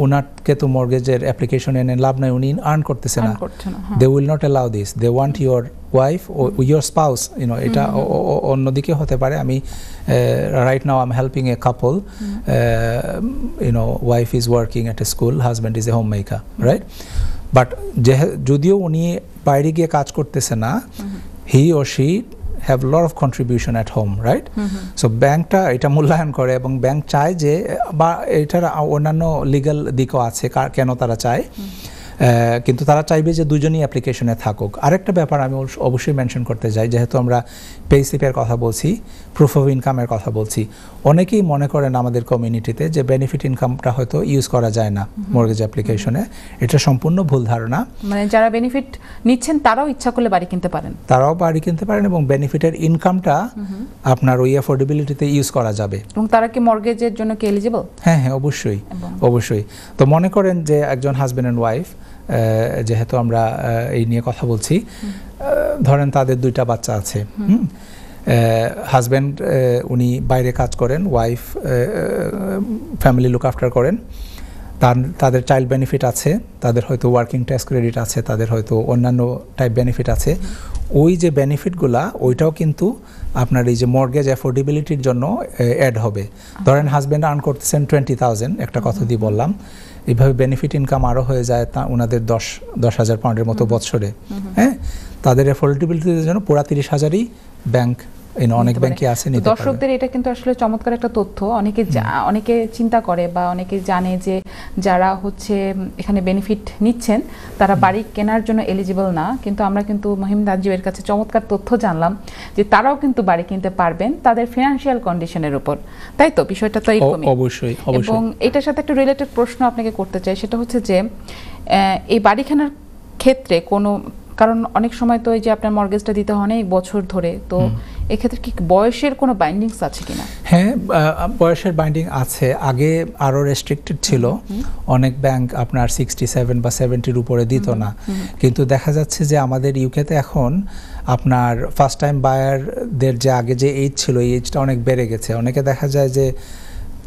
ওনাকে তো মর্গেজের অ্যাপ্লিকেশন এনে লাভ নাই, উনি আর্ন করতেছে না, they will not allow this, they want your wife ও ইউর স্পাউস, এটা অন্যদিকে হতে পারে। আমি right now I am helping a couple, wife is working at a school, husband is a home maker, right? But যদিও উনি বাইরে গিয়ে কাজ করতেছে না, হি ও she have lot of contribution at home, right? So ব্যাংকটা এটা মূল্যায়ন করে এবং ব্যাংক চায় যে, বা এটার অন্যান্য লিগ্যাল দিকও আছে কেন তারা চায়, কিন্তু তারা চাইবে যে দুজনই অ্যাপ্লিকেশনে থাকুক। আরেকটা ব্যাপার আমি অবশ্যই মেনশন করতে চাই, যেহেতু আমরা পে স্লিপের কথা বলছি, প্রুফ অফ ইনকামের কথা বলছি, অনেকেই মনে করেন আমাদের কমিউনিটিতে যে বেনিফিট ইনকামটা হয়তো ইউজ করা যায় না মর্গেজ অ্যাপ্লিকেশনে। এটা সম্পূর্ণ ভুল ধারণা। মানে যারা বেনিফিট নিচ্ছেন তারাও ইচ্ছা করলে বাড়ি কিনতে পারেন, এবং বেনিফিটের ইনকামটা আপনার ওই অ্যাফোর্ডেবিলিটিতে ইউজ করা যাবে। এবং তারা কি মর্গেজের জন্য কি এলিজিবল? হ্যাঁ, অবশ্যই। তো মনে করেন যে একজন হাজব্যান্ড অ্যান্ড ওয়াইফ, যেহেতু আমরা এই নিয়ে কথা বলছি, ধরেন তাদের 2টা বাচ্চা আছে। হাজব্যান্ড উনি বাইরে কাজ করেন, ওয়াইফ ফ্যামিলি লুক আফটার করেন, তাদের চাইল্ড বেনিফিট আছে, তাদের হয়তো ওয়ার্কিং ট্যাক্স ক্রেডিট আছে, তাদের হয়তো অন্যান্য টাইপ বেনিফিট আছে। ওই যে বেনিফিটগুলা ওইটাও কিন্তু আপনার এই যে মর্গেজ অ্যাফোর্ডেবিলিটির জন্য অ্যাড হবে। ধরেন হাজব্যান্ড আর্ন করতেছেন 20,000, একটা কথা দিয়ে বললাম, এইভাবে বেনিফিট ইনকাম আরও হয়ে যায় তা ওনাদের 10,000 পাউন্ডের মতো বছরে। হ্যাঁ, তাদের অ্যাফোর্ডেবিলিটির জন্য পুরা 30,000ই ব্যাংক অনেক ব্যাংকে আছে। দর্শকদের এটা কিন্তু আসলে চমৎকার একটা তথ্য। অনেকে চিন্তা করে বা অনেকে জানে যে যারা হচ্ছে এখানে বেনিফিট নিচ্ছেন তারা বাড়ি কেনার জন্য এলিজিবল না, কিন্তু আমরা কিন্তু মহিম তানজিবের কাছে চমৎকার তথ্য জানলাম যে তারাও কিন্তু বাড়ি কিনতে পারবেন তাদের ফিনান্সিয়াল কন্ডিশনের উপর, তাই তো? বিষয়টা তো এরকমই। অবশ্যই। এবং এটার সাথে একটা রিলেটেড প্রশ্ন আপনাকে করতে চাই, সেটা হচ্ছে যে এই বাড়ি কেনার ক্ষেত্রে কারণ অনেক সময় তো এই যে আপনার মর্গেজটা দিতে হয় অনেক বছর ধরে, তো এক্ষেত্রে কি বয়সের কোনো বাইন্ডিংস আছে কিনা? হ্যাঁ, বয়সের বাইন্ডিং আছে। আগে আরও রেস্ট্রিক্টেড ছিল, অনেক ব্যাংক আপনার 67 বা 70-র উপরে দিত না, কিন্তু দেখা যাচ্ছে যে আমাদের ইউকেতে এখন আপনার ফার্স্ট টাইম বায়ারদের যে আগে যে এজ ছিল, এই এজটা অনেক বেড়ে গেছে। অনেকে দেখা যায় যে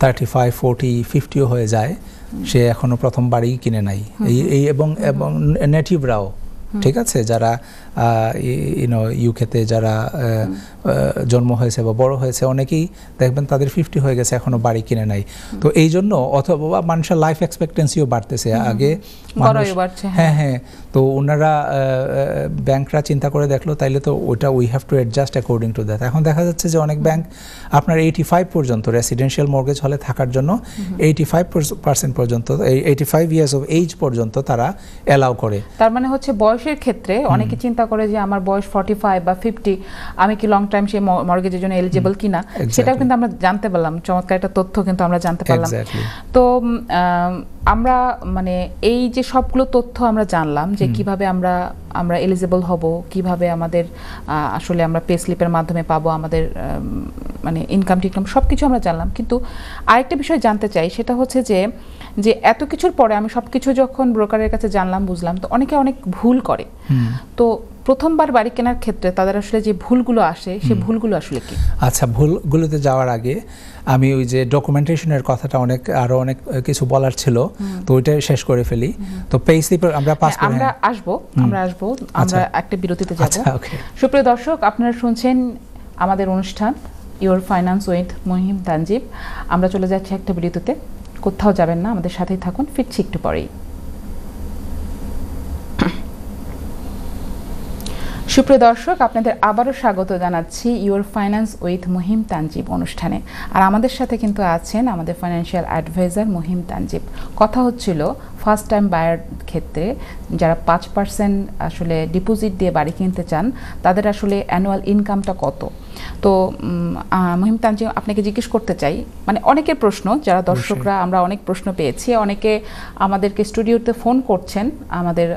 35, 40, 50ও হয়ে যায়, সে এখনও প্রথম বাড়ি কিনে নাই। এবং নেটিভরাও, ঠিক আছে, যারা ইউকেতে যারা জন্ম হয়েছে বা বড় হয়েছে, অনেকেই দেখবেন তাদের 50 হয়ে গেছে, এখনো বাড়ি কিনে নাই। তো এই জন্য অথবা মানুষের লাইফ এক্সপেক্টেন্সিও বাড়তেছে, আগে হ্যাঁ, তো ওনারা ব্যাংকরা চিন্তা করে দেখলো তাইলে তো ওটা we have to adjust according to that. এখন দেখা যাচ্ছে যে অনেক ব্যাংক আপনার 85 পর্যন্ত রেসিডেন্সিয়াল মর্গেজ হলে থাকার জন্য 85% পর্যন্ত, 85 ইয়ার্স অফ এজ পর্যন্ত তারা অ্যালাউ করে। তার মানে হচ্ছে বয়সের ক্ষেত্রে অনেকে চিন্তা করে যে আমার বয়স 45 বা 50, আমি কি লং টাইম সেই মর্গেজের জন্য এলিজিবল কিনা, সেটাও কিন্তু আমরা জানতে পারলাম। চমৎকার একটা তথ্য কিন্তু আমরা জানতে পারলাম। তো আমরা মানে এই যে সবগুলো তথ্য আমরা জানলাম যে কিভাবে আমরা এলিজিবল হব, কিভাবে আমাদের আসলে আমরা পে স্লিপের মাধ্যমে পাবো আমাদের মানে ইনকাম টিনকাম সবকিছু আমরা জানলাম। কিন্তু আরেকটা বিষয় জানতে চাই, সেটা হচ্ছে যে এত কিছুর পরে আমি সবকিছু যখন ব্রোকারের কাছে জানলাম, বুঝলাম, তো অনেকে অনেক ভুল করে। তো প্রথমবার বাড়ি কেনার ক্ষেত্রে তাদের আসলে যে ভুলগুলো আসে, সেই ভুলগুলো আসলে কি? আচ্ছা, ভুলগুলোতে যাওয়ার আগে আমি ওই যে ডকুমেন্টেশনের কথাটা আরো অনেক কিছু বলার ছিল, তো ওইটা শেষ করে ফেলি। তো পে স্লিপ আমরা পাস করে আমরা আসবো আমরা একটা বিরতিতে যাব। সুপ্রিয় দর্শক, আপনারা শুনছেন আমাদের অনুষ্ঠান your finance with Mahim Tanjib. আমরা চলে যাচ্ছি একটা বিরতিতে, কোথাও যাবেন না, আমাদের সাথেই থাকুন, ফিরছি একটু পরেই। সুপ্রিয় দর্শক, আপনাদের আবারও স্বাগত জানাচ্ছি your finance with Mahim Tanjib অনুষ্ঠানে। আর আমাদের সাথে কিন্তু আছেন আমাদের ফাইন্যান্সিয়াল অ্যাডভাইজার মহিম তানজিব। কথা হচ্ছিল ফার্স্ট টাইম বায়ার ক্ষেত্রে যারা 5% আসলে ডিপোজিট দিয়ে বাড়ি কিনতে চান, তাদের আসলে অ্যানুয়াল ইনকামটা কত। তো মহিম তানজিব, আপনাকে জিজ্ঞেস করতে চাই, মানে অনেকের প্রশ্ন, যারা দর্শকরা আমরা অনেক প্রশ্ন পেয়েছি, অনেকে আমাদেরকে স্টুডিওতে ফোন করছেন আমাদের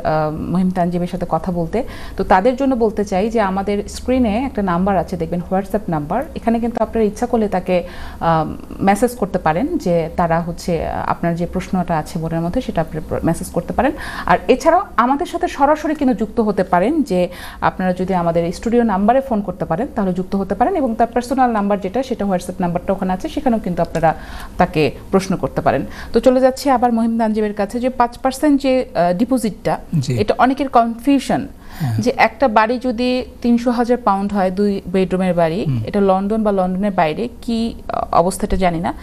মহিম তানজিবের সাথে কথা বলতে। তো তাদের জন্য বলতে চাই যে আমাদের স্ক্রিনে একটা নাম্বার আছে, দেখবেন হোয়াটসঅ্যাপ নাম্বার, এখানে কিন্তু আপনারা ইচ্ছা করলে তাকে মেসেজ করতে পারেন যে তারা হচ্ছে আপনার যে প্রশ্নটা আছে মনের মধ্যে সেটা আপনি মেসেজ করতে পারেন। আর এছাড়াও আমাদের সাথে সরাসরি কিন্তু যুক্ত হতে পারেন, যে আপনারা যদি আমাদের স্টুডিও নাম্বারে ফোন করতে পারেন তাহলে যুক্ত হতে পারেন, এবং তার পার্সোনাল নাম্বার সেটা হোয়াটসঅ্যাপ নাম্বারটা ওখানে আছে, সেখানেও কিন্তু আপনারা তাকে প্রশ্ন করতে পারেন। তো চলে যাচ্ছি আবার মহিম তানজিবের কাছে, যে 5% যে ডিপোজিটটা, এটা অনেকের কনফিউশন যে একটা বাড়ি যদি 300,000 পাউন্ড হয় 2 বেডরুমের বাড়ি, এটা লন্ডন বা লন্ডনের বাইরে কি অবস্থাটা জানি না,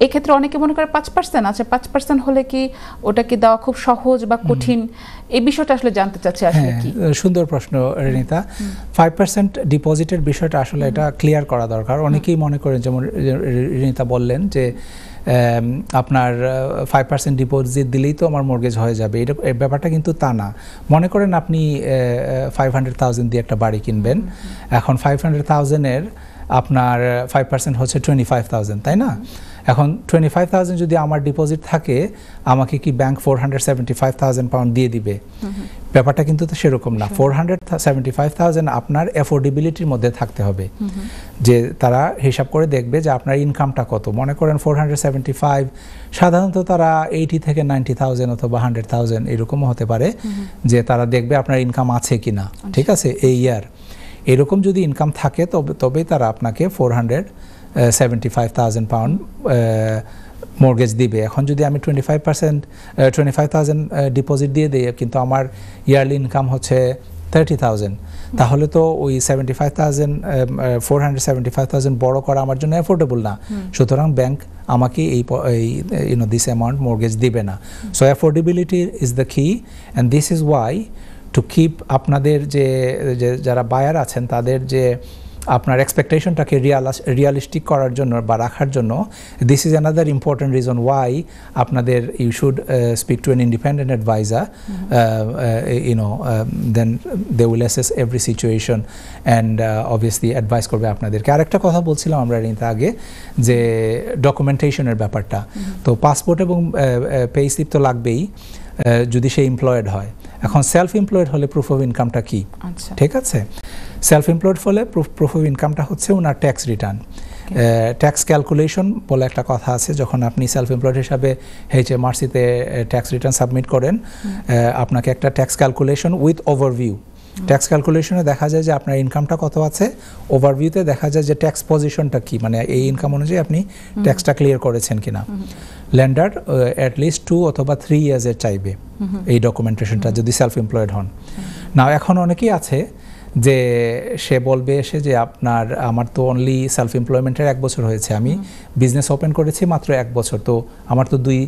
এক্ষেত্রে অনেকে মনে করে 5%, আচ্ছা 5% হলে কি ওটা কি দেওয়া খুব সহজ বা কঠিন, এই বিষয়টা আসলে জানতে চাচ্ছি আসলে কি। সুন্দর প্রশ্ন রেনিতা। 5% ডিপোজিটের বিষয়টা আসলে এটা ক্লিয়ার করা দরকার। অনেকেই মনে করেন, যেমন রেনিতা বললেন যে আপনার 5% ডিপোজিট দিলেই তো আমার মর্গেজ হয়ে যাবে, এটা ব্যাপারটা কিন্তু তা না। মনে করেন আপনি 500,000 দিয়ে একটা বাড়ি কিনবেন, এখন 500,000-এর আপনার 5% হচ্ছে 25,000, তাই না? এখন 25,000 যদি আমার ডিপোজিট থাকে, আমাকে কি ব্যাংক 475,000 পাউন্ড দিয়ে দিবে? ব্যাপারটা কিন্তু তো সেরকম না। 475,000 আপনার অ্যাফোর্ডেবিলিটির মধ্যে থাকতে হবে, যে তারা হিসাব করে দেখবে যে আপনার ইনকামটা কত। মনে করেন 475, সাধারণত তারা 80 থেকে 90,000 অথবা 100,000 এরকমও হতে পারে, যে তারা দেখবে আপনার ইনকাম আছে কিনা, ঠিক আছে, এই ইয়ার। এরকম যদি ইনকাম থাকে তবেই তারা আপনাকে 475,000 পাউন্ড মর্গেজ দিবে। এখন যদি আমি 25,000 ডিপোজিট দিয়ে দিই, কিন্তু আমার ইয়ারলি ইনকাম হচ্ছে 30,000, তাহলে তো ওই 475,000 বড় করা আমার জন্য অ্যাফোর্ডেবল না। সুতরাং ব্যাংক আমাকে এই দিস অ্যামাউন্ট মর্গেজ দিবে না। সো অ্যাফোর্ডেবিলিটি ইজ দ্য কি, and this is Y to keep আপনাদের যে যারা বায়ার আছেন তাদের যে আপনার এক্সপেকটেশনটাকে রিয়ালিস্টিক করার জন্য বা রাখার জন্য, this is another important reason why আপনাদের you should speak to an independent adviser, then they will assess every situation and obviously advice করবে আপনাদেরকে। আরেকটা কথা বলছিলাম আমরা রিনিতা আগে, যে ডকুমেন্টেশনের ব্যাপারটা। তো পাসপোর্ট এবং পে স্লিপ তো লাগবেই যদি সে এমপ্লয়েড হয়। এখন সেলফ এমপ্লয়েড হলে প্রুফ অফ ইনকামটা কি? ঠিক আছে, সেলফ এমপ্লয়েড হলে প্রুফ অফ ইনকামটা হচ্ছে ওনার ট্যাক্স রিটার্ন। ট্যাক্স ক্যালকুলেশন বলে একটা কথা আছে, যখন আপনি সেলফ এমপ্লয়েড হিসাবে HMRC-তে ট্যাক্স রিটার্ন সাবমিট করেন, আপনাকে একটা tax calculation with overview, tax ক্যালকুলেশনে দেখা যায় যে আপনার ইনকামটা কত আছে, ওভারভিউতে দেখা যায় যে ট্যাক্স পজিশনটা কি, মানে এই ইনকাম অনুযায়ী আপনি ট্যাক্সটা ক্লিয়ার করেছেন কিনা। ল্যান্ডার অ্যাটলিস্ট 2 অথবা 3 ইয়ার্সের চাইবে এই ডকুমেন্টেশনটা যদি সেলফ এমপ্লয়েড হন। না, এখন অনেকেই আছে যে সে বলবে এসে যে আমার তো অনলি সেলফ এমপ্লয়মেন্টের 1 বছর হয়েছে, আমি বিজনেস ওপেন করেছি মাত্র 1 বছর, তো আমার তো 2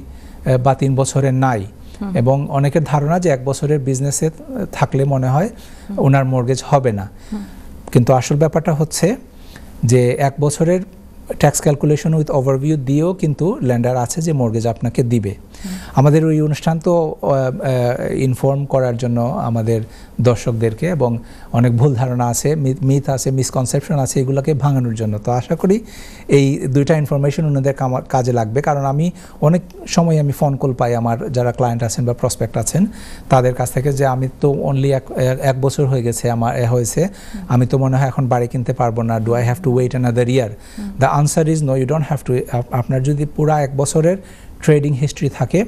বা 3 বছরের নাই। এবং অনেকের ধারণা যে 1 বছরের বিজনেসে থাকলে মনে হয় ওনার মর্গেজ হবে না, কিন্তু আসল ব্যাপারটা হচ্ছে যে 1 বছরের ট্যাক্স ক্যালকুলেশন উইথ ওভারভিউ দিয়েও কিন্তু ল্যান্ডার আছে যে মর্গেজ আপনাকে দিবে। আমাদের ওই অনুষ্ঠান তো ইনফর্ম করার জন্য আমাদের দর্শকদেরকে, এবং অনেক ভুল ধারণা আছে, মিথ আছে, মিসকনসেপশন আছে, এগুলোকে ভাঙানোর জন্য। তো আশা করি এই 2টা ইনফরমেশন ওনাদের কাজে লাগবে, কারণ আমি অনেক সময় ফোন কল পাই আমার যারা ক্লায়েন্ট আছেন বা প্রসপেক্ট আছেন তাদের কাছ থেকে, যে আমি তো অনলি 1 বছর হয়ে গেছে আমার হয়েছে, আমি তো মনে হয় এখন বাড়ি কিনতে পারবো না, do I have to wait another year? The answer is no, you don't have to. আপনার যদি পুরা 1 বছরের ট্রেডিং হিস্ট্রি থাকে,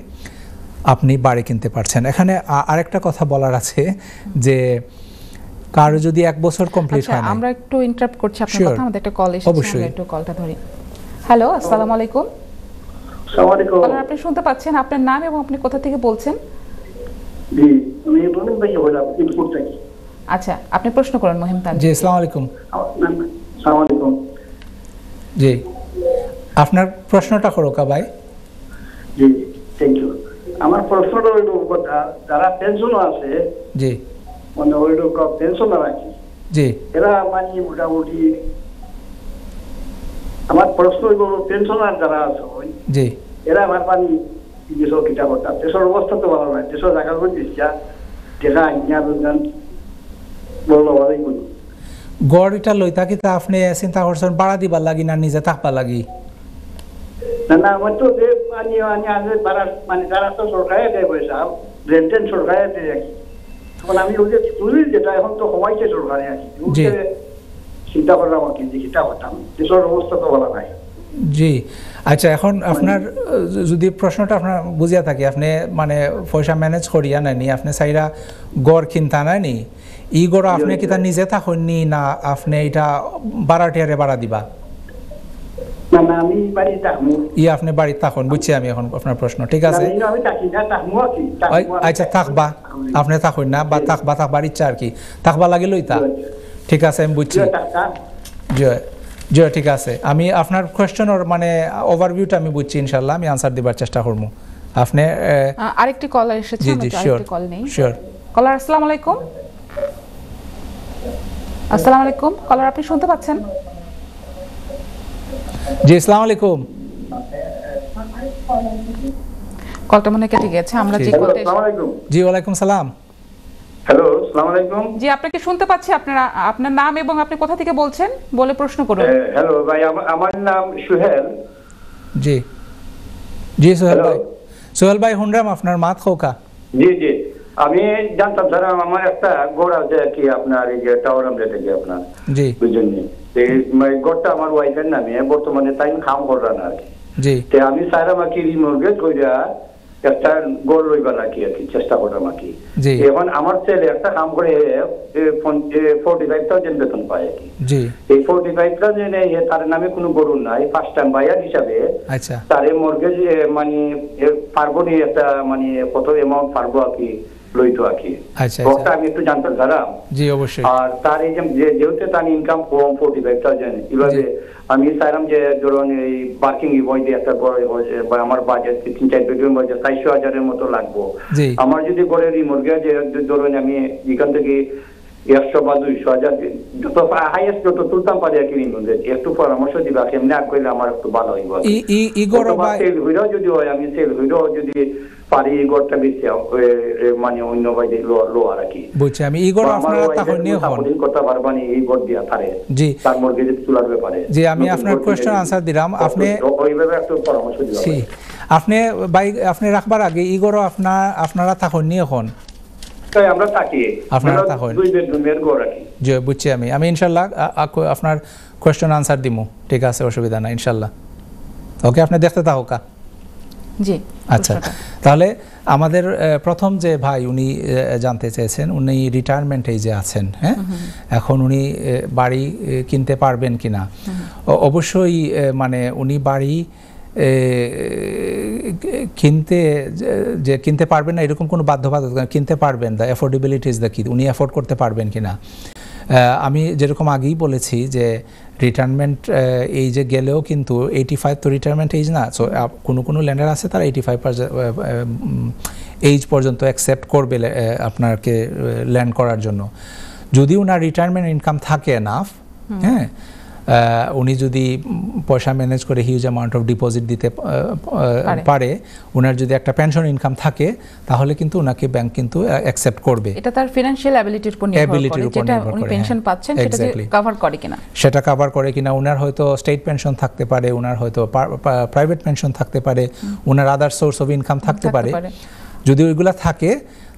আপনি বাড়ি কিনতে পারছেন। এখানে আরেকটা কথা বলার আছে যে কারো যদি 1 বছর কমপ্লিট হয় না, আমরা একটু ইন্টারাপ্ট করছি আপনার কথা, আমাদের একটা কল এসেছে, আমরা একটু কলটা ধরি। হ্যালো, আসসালামু আলাইকুম। আসসালামু আলাইকুম। আপনি শুনতে পাচ্ছেন? আপনার নাম এবং আপনি কোথা থেকে বলছেন? জি, আমি মহিম ভাই বললাম, ইনপুট থেকে। আচ্ছা, আপনি প্রশ্ন করুন মহিম তানজিব। জি, আসসালামু আলাইকুম। আসসালামু আলাইকুম। জি, আপনার প্রশ্নটা করো ভাই। জি, থ্যাংক ইউ। আমার প্রশ্নটা হইল, যারা পেনশন আছে, জি, মানে হইল পেনশনার আছে, জি, এরা মানে মোটামুটি, আমার প্রশ্ন হইল পেনশনার যারা আছে, জি, এরা আমার মানে দেশের কিতা করতাম, দেশের অবস্থা তো ভালো নয়, দেশের জায়গা করে দিচ্ছা দেখা আইন বললো ভালোই বলুন। গড় এটা লই থাকি, তা আপনি চিন্তা করছেন ভাড়া দিবার লাগি না নিজে থাকবা লাগি? না না, আমার তো যে মানে ভাড়া মানে যারা তো সরকারে দেয় পয়সা, রেন্টেন সরকারে দেয় আর কি। এখন আমি ওই যে তুলি যেটা এখন তো সময়ছে সরকারে আর কি, চিন্তা করলাম আর কি, যে চিন্তা করতাম, দেশের অবস্থা তো ভালো নাই। জি, আচ্ছা, এখন আপনার যদি প্রশ্নটা আপনার বুঝিয়া থাকি, আপনি মানে পয়সা ম্যানেজ করিয়া নাইনি, আপনি চাইরা গড় কিনতা নাইনি, ই গড় আপনি কি তা নিজে থাকুননি না আপনি এটা ভাড়াটিয়ারে ভাড়া দিবা? না না আমি বাড়ি থাকবো আপনি বাড়ি থাকুন, বুঝছি আমি এখন আপনার প্রশ্ন, ঠিক আছে। আমি থাকি না থাকবো কি আচ্ছা থাকবা, আপনি থাকুন না বা থাকবার ইচ্ছা আর কি, থাকবা লাগিল ইতা, ঠিক আছে আমি বুঝছি। জয় জয়, ঠিক আছে, আমি আপনার কোয়েশ্চেনের মানে ওভারভিউটা আমি বুঝছি, ইনশাআল্লাহ আমি আনসার দিবার চেষ্টা করবো। আপনি আরেকটি কলার এসেছে, জি জি শিওর কল নেই। শিওর। কলার আসসালামু আলাইকুম। আসসালামু আলাইকুম কলার, আপনি শুনতে পাচ্ছেন? জি আসসালামু আলাইকুম। কলটা মনে কেটে গেছে, আমরা যে কলটা জি ওয়ালাইকুম সালাম। হ্যালো, আসসালামু আলাইকুম। জি আপনাকে শুনতে পাচ্ছি, আপনার নাম এবং আপনি কোথা থেকে বলছেন বলে প্রশ্ন করুন। হ্যালো ভাই, আমার নাম সুহেল। জি জি সোহেল ভাই, সোহেল ভাই হুনরাম আপনার মাত খোকা। জি জি, আমি জানতাম স্যার আমার একটা গড় আছে কি আপনার এই যে টাওয়ার আমলেটে যে আপনার জি বুঝলেন, এই গড়টা আমার ওয়াইফের নামে বর্তমানে তাই কাম করার আর কি। জি তে আমি স্যার আমাকে রিমর্গেজ কইরা একটা গড় লইবা নাকি আর কি চেষ্টা করলাম আর কি। এখন আমার ছেলে একটা কাম করে 45,000 বেতন পায় আর কি। জি এই 45,000 তার নামে কোনো গরু নাই, ফার্স্ট টাইম বায়ার হিসাবে। আচ্ছা, তার মর্গেজ মানে পারবো নি একটা মানে কত অ্যামাউন্ট পারবো আর কি লইতো আর কি। আচ্ছা ওটা আমি একটু জানতে চাইলাম। জি অবশ্যই। আর তার এই যে যেহেতু তার ইনকাম কম 45,000, এভাবে আমি চাইলাম যে ধরুন এই পার্কিং বই দিয়ে একটা বা আমার বাজেট 3-4 বেডরুম বাজেট 400,000 মতো লাগবো। আমার যদি করে রিমর্গেজ ধরুন আমি এখান থেকে 100 বা 200,000 যত হাইয়েস্ট যত তুলতাম পারি আর কি রিমর্গেজ, একটু পরামর্শ দিবা কেমনে আর করলে আমার একটু ভালো হইব। সেল হইলেও যদি হয়, আমি সেল হইলেও যদি পারি এই গড়টা বেশি মানে অন্য বাইরে লো আর কি বুঝছি আমি। এই গড় আপনারা তখন নিয়ে হন কথা পারবানি এই গড় দিয়া পারে। জি তার মর্গেজ তোলার ব্যাপারে জি আমি আপনার কোশ্চেন আনসার দিলাম, আপনি ওইভাবে একটু পরামর্শ দিবা। জি আপনি ভাই আপনি রাখবার আগে এই গড় আপনারা তখন নিয়ে হন, তাই আমরা থাকি আপনারা তখন 2 বেডরুমের গড় আর কি। জি বুঝছি আমি ইনশাআল্লাহ আপনার কোশ্চেন আনসার দিমু, ঠিক আছে অসুবিধা নাই ইনশাআল্লাহ। ওকে আপনি দেখতে থাকুকা। জি আচ্ছা, তাহলে আমাদের প্রথম যে ভাই উনি জানতে চেয়েছেন উনি রিটায়ারমেন্ট এজে আছেন, হ্যাঁ এখন উনি বাড়ি কিনতে পারবেন কিনা। অবশ্যই মানে উনি বাড়ি কিনতে পারবেন না এরকম কোনো বাধ্যবাধকতা, কিনতে পারবেন, দ্য অ্যাফোর্ডেবিলিটি ইজ দ্য কি, উনি অ্যাফোর্ড করতে পারবেন কিনা। আমি যেরকম আগেই বলেছি যে রিটায়ারমেন্ট এইজে গেলেও কিন্তু 85 তো রিটায়ারমেন্ট এজ না। সো কোনো ল্যান্ডার আছে তারা 85 এইজ পর্যন্ত অ্যাকসেপ্ট করবে আপনাকে ল্যান্ড করার জন্য, যদি ওনার রিটায়ারমেন্ট ইনকাম থাকে এনাফ। হ্যাঁ উনি যদি পয়সা ম্যানেজ করে হিউজ অ্যামাউন্ট অফ ডিপোজিট দিতে পারে, ওনার যদি একটা পেনশন ইনকাম থাকে তাহলে কিন্তু ওনাকে ব্যাংক কিন্তু অ্যাকসেপ্ট করবে। এটা তার ফিনান্সিয়াল অ্যাবিলিটির উপর নির্ভর করে, যেটা উনি পেনশন পাচ্ছেন সেটা কভার করে কিনা, সেটা কভার করে কিনা। ওনার হয়তো স্টেট পেনশন থাকতে পারে, ওনার হয়তো প্রাইভেট পেনশন থাকতে পারে, ওনার আদার সোর্স অফ ইনকাম থাকতে পারে। যদি ওইগুলা থাকে,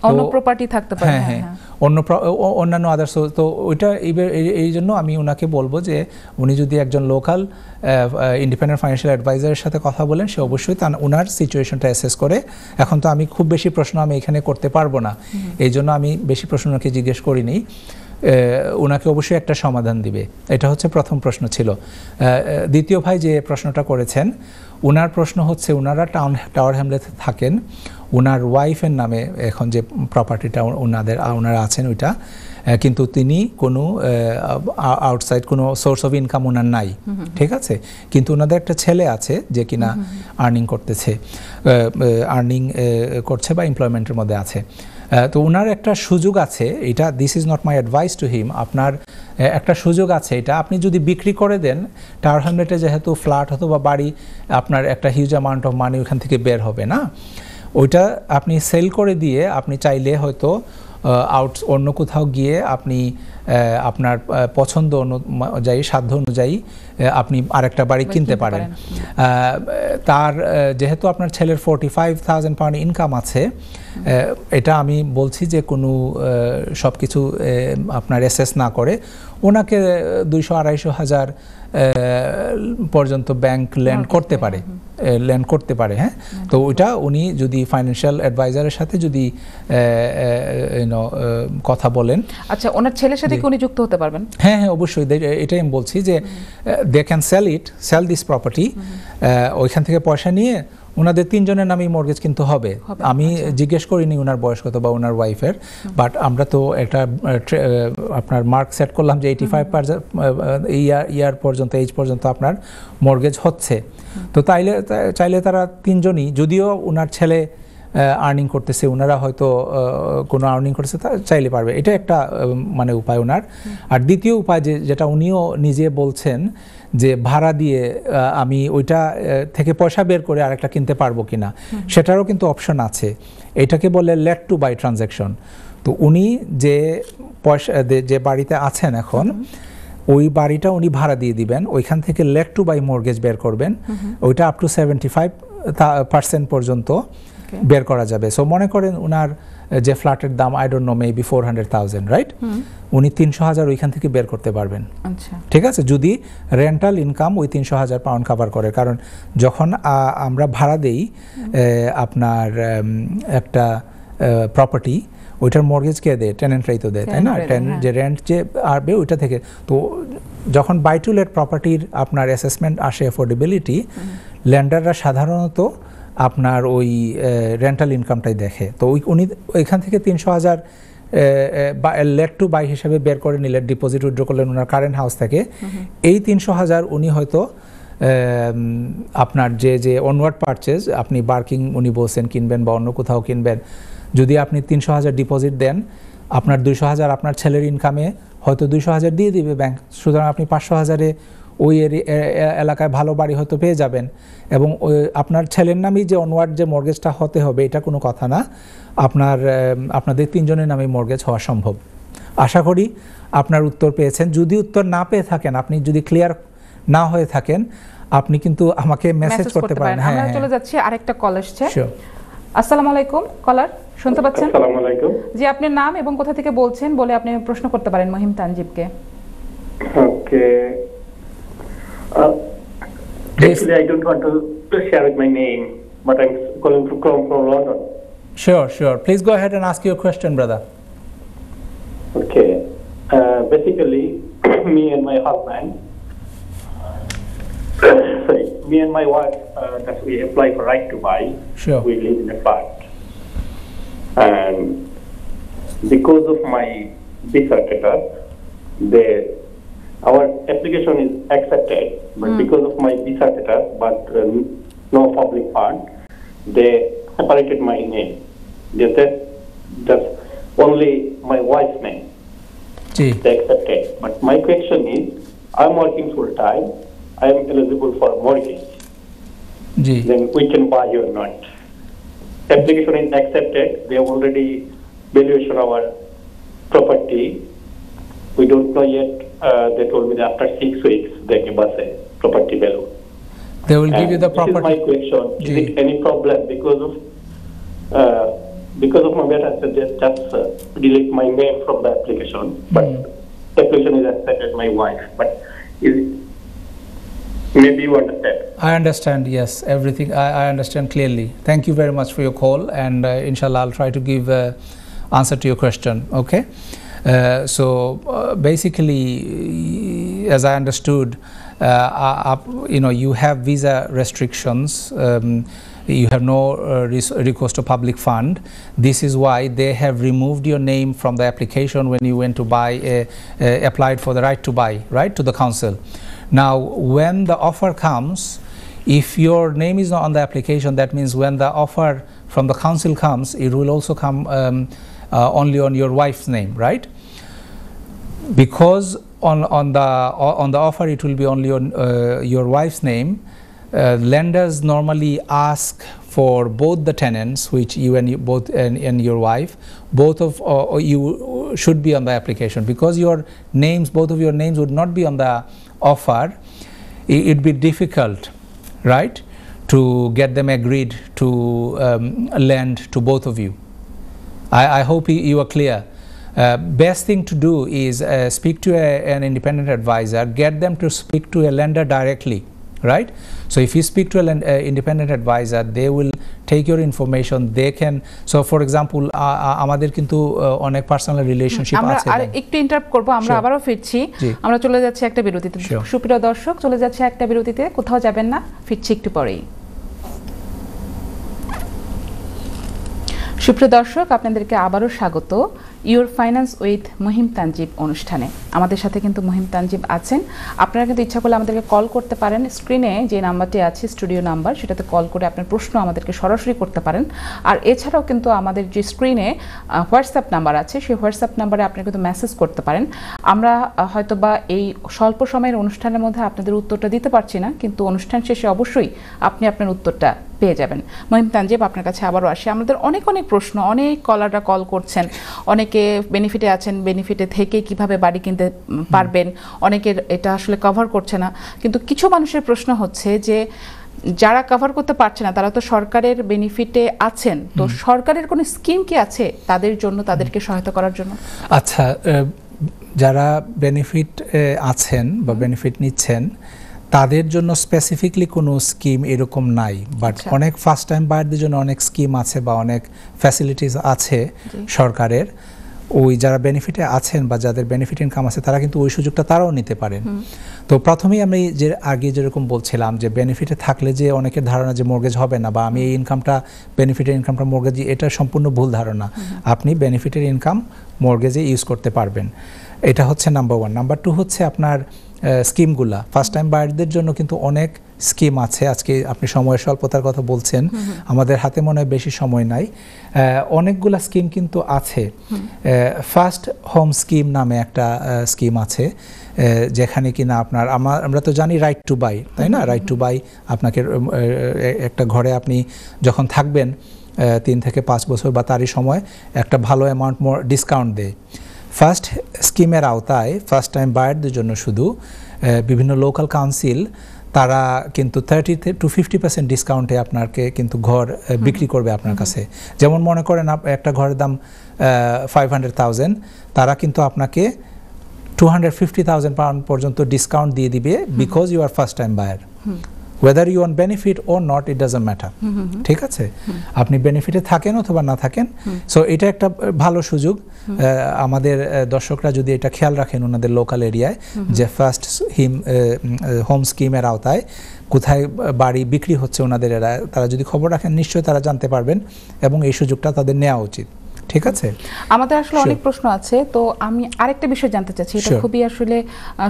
অন্য প্রপার্টি থাকতে পারে, হ্যাঁ অন্যান্য আদার্স, তো ওইটা এই জন্য আমি ওনাকে বলবো যে উনি যদি একজন লোকাল ইন্ডিপেন্ডেন্ট ফাইন্যান্সিয়াল অ্যাডভাইজারের সাথে কথা বলেন, সে অবশ্যই ওনার সিচুয়েশনটা অ্যাসেস করে। এখন তো আমি খুব বেশি প্রশ্ন আমি এখানে করতে পারবো না, এই জন্য আমি বেশি প্রশ্ন ওনাকে জিজ্ঞেস করিনি। ওনাকে অবশ্যই একটা সমাধান দিবে, এটা হচ্ছে প্রথম প্রশ্ন ছিল। দ্বিতীয় ভাই যে প্রশ্নটা করেছেন, ওনার প্রশ্ন হচ্ছে ওনারা টাওয়ার হ্যামলেটে থাকেন, ওনার ওয়াইফের নামে এখন যে প্রপার্টিটা ওনারা আছেন ওইটা, কিন্তু তিনি কোনো আউটসাইড কোনো সোর্স অফ ইনকাম ওনার নাই, ঠিক আছে। কিন্তু ওনাদের একটা ছেলে আছে যে কিনা আর্নিং করছে বা এমপ্লয়মেন্টের মধ্যে আছে। তো ওনার একটা সুযোগ আছে, এটা this is not my advice to him, আপনার একটা সুযোগ আছে, এটা আপনি যদি বিক্রি করে দেন, টাওয়ার হ্যামলেটে যেহেতু ফ্ল্যাট অথবা বাড়ি, আপনার একটা হিউজ অ্যামাউন্ট অফ মানি ওখান থেকে বের হবে না, ওইটা আপনি সেল করে দিয়ে আপনি চাইলে হয়তো অন্য কোথাও গিয়ে আপনি আপনার পছন্দ অনুযায়ী, সাধ্য অনুযায়ী আপনি আরেকটা বাড়ি কিনতে পারেন। তার যেহেতু আপনার ছেলের 45,000 পাউন্ড ইনকাম আছে, এটা আমি বলছি যে কোনো সব কিছু আপনার অ্যাসেস না করে ওনাকে 200-250,000 পর্যন্ত ব্যাংক ল্যান্ড করতে পারে হ্যাঁ। তো ওইটা উনি যদি ফাইন্যান্সিয়াল অ্যাডভাইজারের সাথে যদি কথা বলেন। আচ্ছা, ওনার ছেলের সাথে কি উনি যুক্ত হতে পারবেন? হ্যাঁ হ্যাঁ, অবশ্যই। এটাই আমি বলছি যে they can sell this property, ওইখান থেকে পয়সা নিয়ে ওনাদের 3 জনের নামেই মর্গেজ কিন্তু হবে। আমি জিজ্ঞেস করিনি ওনার বয়স কত বা ওনার ওয়াইফের, বাট আমরা তো একটা আপনার মার্ক সেট করলাম যে 85% ইয়ার পর্যন্ত, এজ পর্যন্ত আপনার মর্গেজ হচ্ছে। তো চাইলে তারা 3 জনই, যদিও ওনার ছেলে আর্নিং করতেছে, ওনারা হয়তো কোনো আর্নিং করতেছে, তা চাইলে পারবে। এটা একটা মানে উপায় ওনার। আর দ্বিতীয় উপায় যেটা উনিও নিজে বলছেন যে ভাড়া দিয়ে আমি ওইটা থেকে পয়সা বের করে আরেকটা কিনতে পারবো কিনা, সেটারও কিন্তু অপশন আছে। এটাকে বলে লেট টু বাই ট্রানজ্যাকশন। তো উনি যে বাড়িতে আছেন এখন, ওই বাড়িটা উনি ভাড়া দিয়ে দিবেন, ওইখান থেকে লেট টু বাই মর্গেজ বের করবেন, ওইটা আপ টু 75% পর্যন্ত বের করা যাবে। সো মনে করেন ওনার যে ফ্ল্যাটের দাম I don't know maybe 400,000, right? উনি 300,000 ওইখান থেকে বের করতে পারবেন। ঠিক আছে, যদি রেন্টাল ইনকাম ওই 300,000 পাউন্ড কভার করে। কারণ যখন আমরা ভাড়া দেই আপনার একটা প্রপার্টি, ওইটার মর্গেজ কে দেয়? টেনেন্টরাই তো দেয়, তাই না? যে রেন্ট যে আসবে ওইটা থেকে। তো যখন বাই টু লেট প্রপার্টির আপনার অ্যাসেসমেন্ট আসে, অ্যাফোর্ডেবিলিটি, ল্যান্ডাররা সাধারণত আপনার ওই রেন্টাল ইনকামটাই দেখে। তো উনি ওইখান থেকে 300,000 লেট টু বাই হিসেবে বের করে নিলেন, ডিপোজিট উইথড্র করলেন ওনার কারেন্ট হাউস থেকে। এই 300,000 উনি হয়তো আপনার যে অনওয়ার্ড পারচেজ, আপনি বার্কিং উনি বলছেন কিনবেন বা অন্য কোথাও কিনবেন, যদি আপনি 300,000 ডিপোজিট দেন, আপনার 200,000 আপনার ছেলের ইনকামে হয়তো 200,000 দিয়ে দিবে ব্যাংক। সুতরাং আপনি 500,000-এ ওই এলাকায় ভালো বাড়ি হয়তো পেয়ে যাবেন। এবং আপনার ছেলের নামেই যে অনওয়ার্ড যে মর্গেজটা হতে হবে, এটা কোনো কথা না। আপনাদের 3 জনের নামেই মর্গেজ হওয়া সম্ভব। আশা করি আপনার উত্তর পেয়েছেন। যদি উত্তর না পেয়ে থাকেন, আপনি যদি ক্লিয়ার না হয়ে থাকেন, আপনি কিন্তু আমাকে মেসেজ করতে পারেন। হ্যাঁ, আমরা চলে যাচ্ছি, আরেকটা কল আসছে। আসসালামু আলাইকুম কলার, শুনতে পাচ্ছেন? আসসালামু আলাইকুম জি, আপনার নাম এবং কোথা থেকে বলছেন বলে আপনি প্রশ্ন করতে পারেন মহিম তানজিবকে। ওকে, actually I don't want to share with my name, but I'm calling from London. Sure. Please go ahead and ask your question, brother. Okay. Basically, me and my husband, me and my wife, that we apply for right to buy. Sure. We live in a flat, and because of my visa status, our application is accepted, but because of my visa status, but no public fund, they separated my name. They said just only my wife's name. They accepted. But my question is, I'm working full time. I am eligible for mortgage. Then we can buy or not. Application is accepted. They have already valuation our property. We don't know yet. They told me that after 6 weeks they give us a property value. They will give you the property. This is my question. Is it any problem because of my better just delete my name from the application, but the application is accepted my wife. But is it, maybe you understand? I understand. Yes, everything. I understand clearly. Thank you very much for your call, and inshallah I'll try to give answer to your question. Okay. Basically, as I understood, you have visa restrictions. You have no recourse to public fund. This is why they have removed your name from the application when you went to buy, applied for the right to buy, right, to the council. Now, when the offer comes, if your name is not on the application, that means when the offer from the council comes, it will also come only on your wife's name, right? Because on the offer it will be only on your wife's name. Lenders normally ask for both the tenants, which you and your wife, both of you should be on the application, because your names, both of your names would not be on the offer. It'd be difficult, right, to get them agreed to lend to both of you. I hope you are clear. best thing to do is speak to an independent advisor, get them to speak to a lender directly, right? So if you speak to an independent advisor, they will take your information, they can, so for example আমাদের কিন্তু অনেক personal relationship আছে। আর একটু interrupt করব, আমরা আবারও ফিরছি, আমরা চলে যাচ্ছি একটা বিরতিতে। সুপ্রিয় দর্শক, চলে যাচ্ছে একটা বিরতিতে, কোথাও যাবেন না, ফিরছি একটু পরেই। সুপ্রিয় দর্শক, আপনাদেরকে আবারও স্বাগত your finance with Mahim Tanjib অনুষ্ঠানে। আমাদের সাথে কিন্তু মহিম তানজিব আছেন। আপনারা কিন্তু ইচ্ছা করলে আমাদেরকে কল করতে পারেন, স্ক্রিনে যে নাম্বারটি আছে স্টুডিও নাম্বার, সেটাতে কল করে আপনার প্রশ্ন আমাদেরকে সরাসরি করতে পারেন। আর এছাড়াও কিন্তু আমাদের যে স্ক্রিনে হোয়াটসঅ্যাপ নাম্বার আছে, সেই হোয়াটসঅ্যাপ নাম্বারে আপনারা কিন্তু মেসেজ করতে পারেন। আমরা হয়তো বা এই স্বল্প সময়ের অনুষ্ঠানের মধ্যে আপনাদের উত্তরটা দিতে পারছি না, কিন্তু অনুষ্ঠান শেষে অবশ্যই আপনি আপনার উত্তরটা পেয়ে যাবেন। মহিম তানজিব, আপনার কাছে আবারও আসি। আমাদের অনেক প্রশ্ন, অনেক কলাররা কল করছেন, অনেকে বেনিফিটে আছেন, বেনিফিটে থেকে কিভাবে বাড়ি কিনতে পারবেন, অনেকের এটা আসলে কভার করছে না। কিন্তু কিছু মানুষের প্রশ্ন হচ্ছে যে যারা কভার করতে পারছে না, তারা তো সরকারের বেনিফিটে আছেন, তো সরকারের কোনো স্কিম কি আছে তাদের জন্য, তাদেরকে সহায়তা করার জন্য? আচ্ছা, যারা বেনিফিট আছেন বা বেনিফিট নিচ্ছেন তাদের জন্য স্পেসিফিকলি কোনো স্কিম এরকম নাই, বাট অনেক ফার্স্ট টাইম বায়ারদের জন্য অনেক স্কিম আছে বা অনেক ফ্যাসিলিটিস আছে সরকারের। ওই যারা বেনিফিটে আছেন বা যাদের বেনিফিট ইনকাম আছে তারা কিন্তু ওই সুযোগটা তারাও নিতে পারেন। তো প্রথমেই আমি যে আগে যেরকম বলছিলাম যে বেনিফিটে থাকলে যে অনেকের ধারণা যে মর্গেজ হবে না বা আমি এই ইনকামটা বেনিফিটের ইনকামটা মর্গেজ, এটা সম্পূর্ণ ভুল ধারণা। আপনি বেনিফিটের ইনকাম মর্গেজে ইউজ করতে পারবেন, এটা হচ্ছে নাম্বার ওয়ান। নাম্বার টু হচ্ছে আপনার স্কিমগুলা ফার্স্ট টাইম বায়ারদের জন্য কিন্তু অনেক স্কিম আছে। আজকে আপনি সময়ের স্বল্পতার কথা বলছেন, আমাদের হাতে মনে হয় বেশি সময় নাই, অনেকগুলা স্কিম কিন্তু আছে। ফার্স্ট হোম স্কিম নামে একটা স্কিম আছে, যেখানে কিনা আপনার আমরা তো জানি রাইট টু বাই, তাই না? রাইট টু বাই, আপনাকে একটা ঘরে আপনি যখন থাকবেন 3 থেকে 5 বছর বা তারই সময় একটা ভালো অ্যামাউন্ট মোর ডিসকাউন্ট দেয়। ফার্স্ট স্কিমের আওতায় ফার্স্ট টাইম বায়ারদের জন্য শুধু বিভিন্ন লোকাল কাউন্সিল তারা কিন্তু 30 to 50% ডিসকাউন্টে আপনাকে কিন্তু ঘর বিক্রি করবে আপনার কাছে। যেমন মনে করেন একটা ঘরের দাম 500,000, তারা কিন্তু আপনাকে 250,000 পাউন্ড পর্যন্ত ডিসকাউন্ট দিয়ে দিবে, because you are first time buyer. whether you on benefit or not, it doesn't matter, ঠিক আছে? আপনি বেনিফিটে থাকেন অথবা না থাকেন, সো এটা একটা ভালো সুযোগ। আমাদের দর্শকরা যদি এটা খেয়াল রাখেন ওনাদের লোকাল এরিয়ায়, যে ফার্স্ট হোম স্কিমের আওতায় কোথায় বাড়ি বিক্রি হচ্ছে ওনাদের এরিয়ায়, তারা যদি খবর রাখেন নিশ্চয়ই তারা জানতে পারবেন এবং এই সুযোগটা তাদের নেওয়া উচিত। ঠিক আছে, আমাদের আসলে অনেক প্রশ্ন আছে, তো আমি আরেকটা বিষয় জানতে চাচ্ছি, এটা খুবই আসলে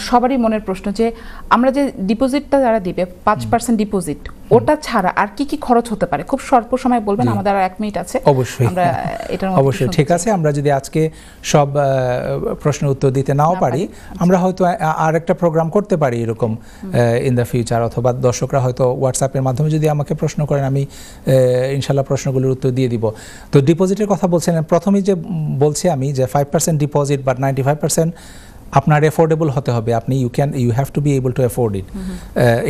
সবারই মনের প্রশ্ন, যে আমরা যে ডিপোজিটটা যারা দিবে 5% ডিপোজিট, ওটা ছাড়া আর কি কি খরচ হতে পারে? খুব স্বল্প সময় বলবেন, আমাদের আর 1 মিনিট আছে। অবশ্যই, আমরা এটার অবশ্যই ঠিক আছে। আমরা যদি আজকে সব প্রশ্নের উত্তর দিতে নাও পারি, আমরা হয়তো আরেকটা প্রোগ্রাম করতে পারি এরকম ইন দ্য ফিউচার, অথবা দর্শকরা হয়তো হোয়াটসঅ্যাপের মাধ্যমে যদি আমাকে প্রশ্ন করেন, আমি ইনশাল্লাহ প্রশ্নগুলোর উত্তর দিয়ে দিব। তো ডিপোজিটের কথা বলছিলেন, প্রথমেই যে বলছি আমি যে 5% ডিপোজিট বা 95% আপনার এফোর্ডেবল হতে হবে। আপনি you have to be able to afford it.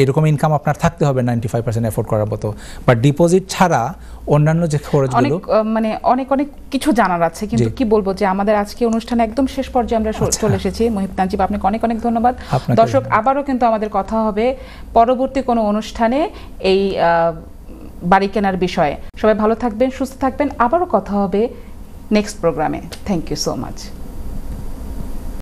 এরকম ইনকাম আপনার থাকতে হবে 95% এফোর্ড করার মতো। বাট ডিপোজিট ছাড়া অন্যান্য যে খরচগুলো, মানে অনেক কিছু জানার আছে, কিন্তু কি বলবো যে আমাদের আজকে অনুষ্ঠানে একদম শেষ পর্যায়ে আমরা চলে এসেছি। মহিম তানজিব, আপনাকে অনেক ধন্যবাদ। দর্শক, আবারও কিন্তু আমাদের কথা হবে পরবর্তী কোনো অনুষ্ঠানে এই বাড়ি কেনার বিষয়ে। সবাই ভালো থাকবেন, সুস্থ থাকবেন, আবারও কথা হবে নেক্সট প্রোগ্রামে। Thank you so much.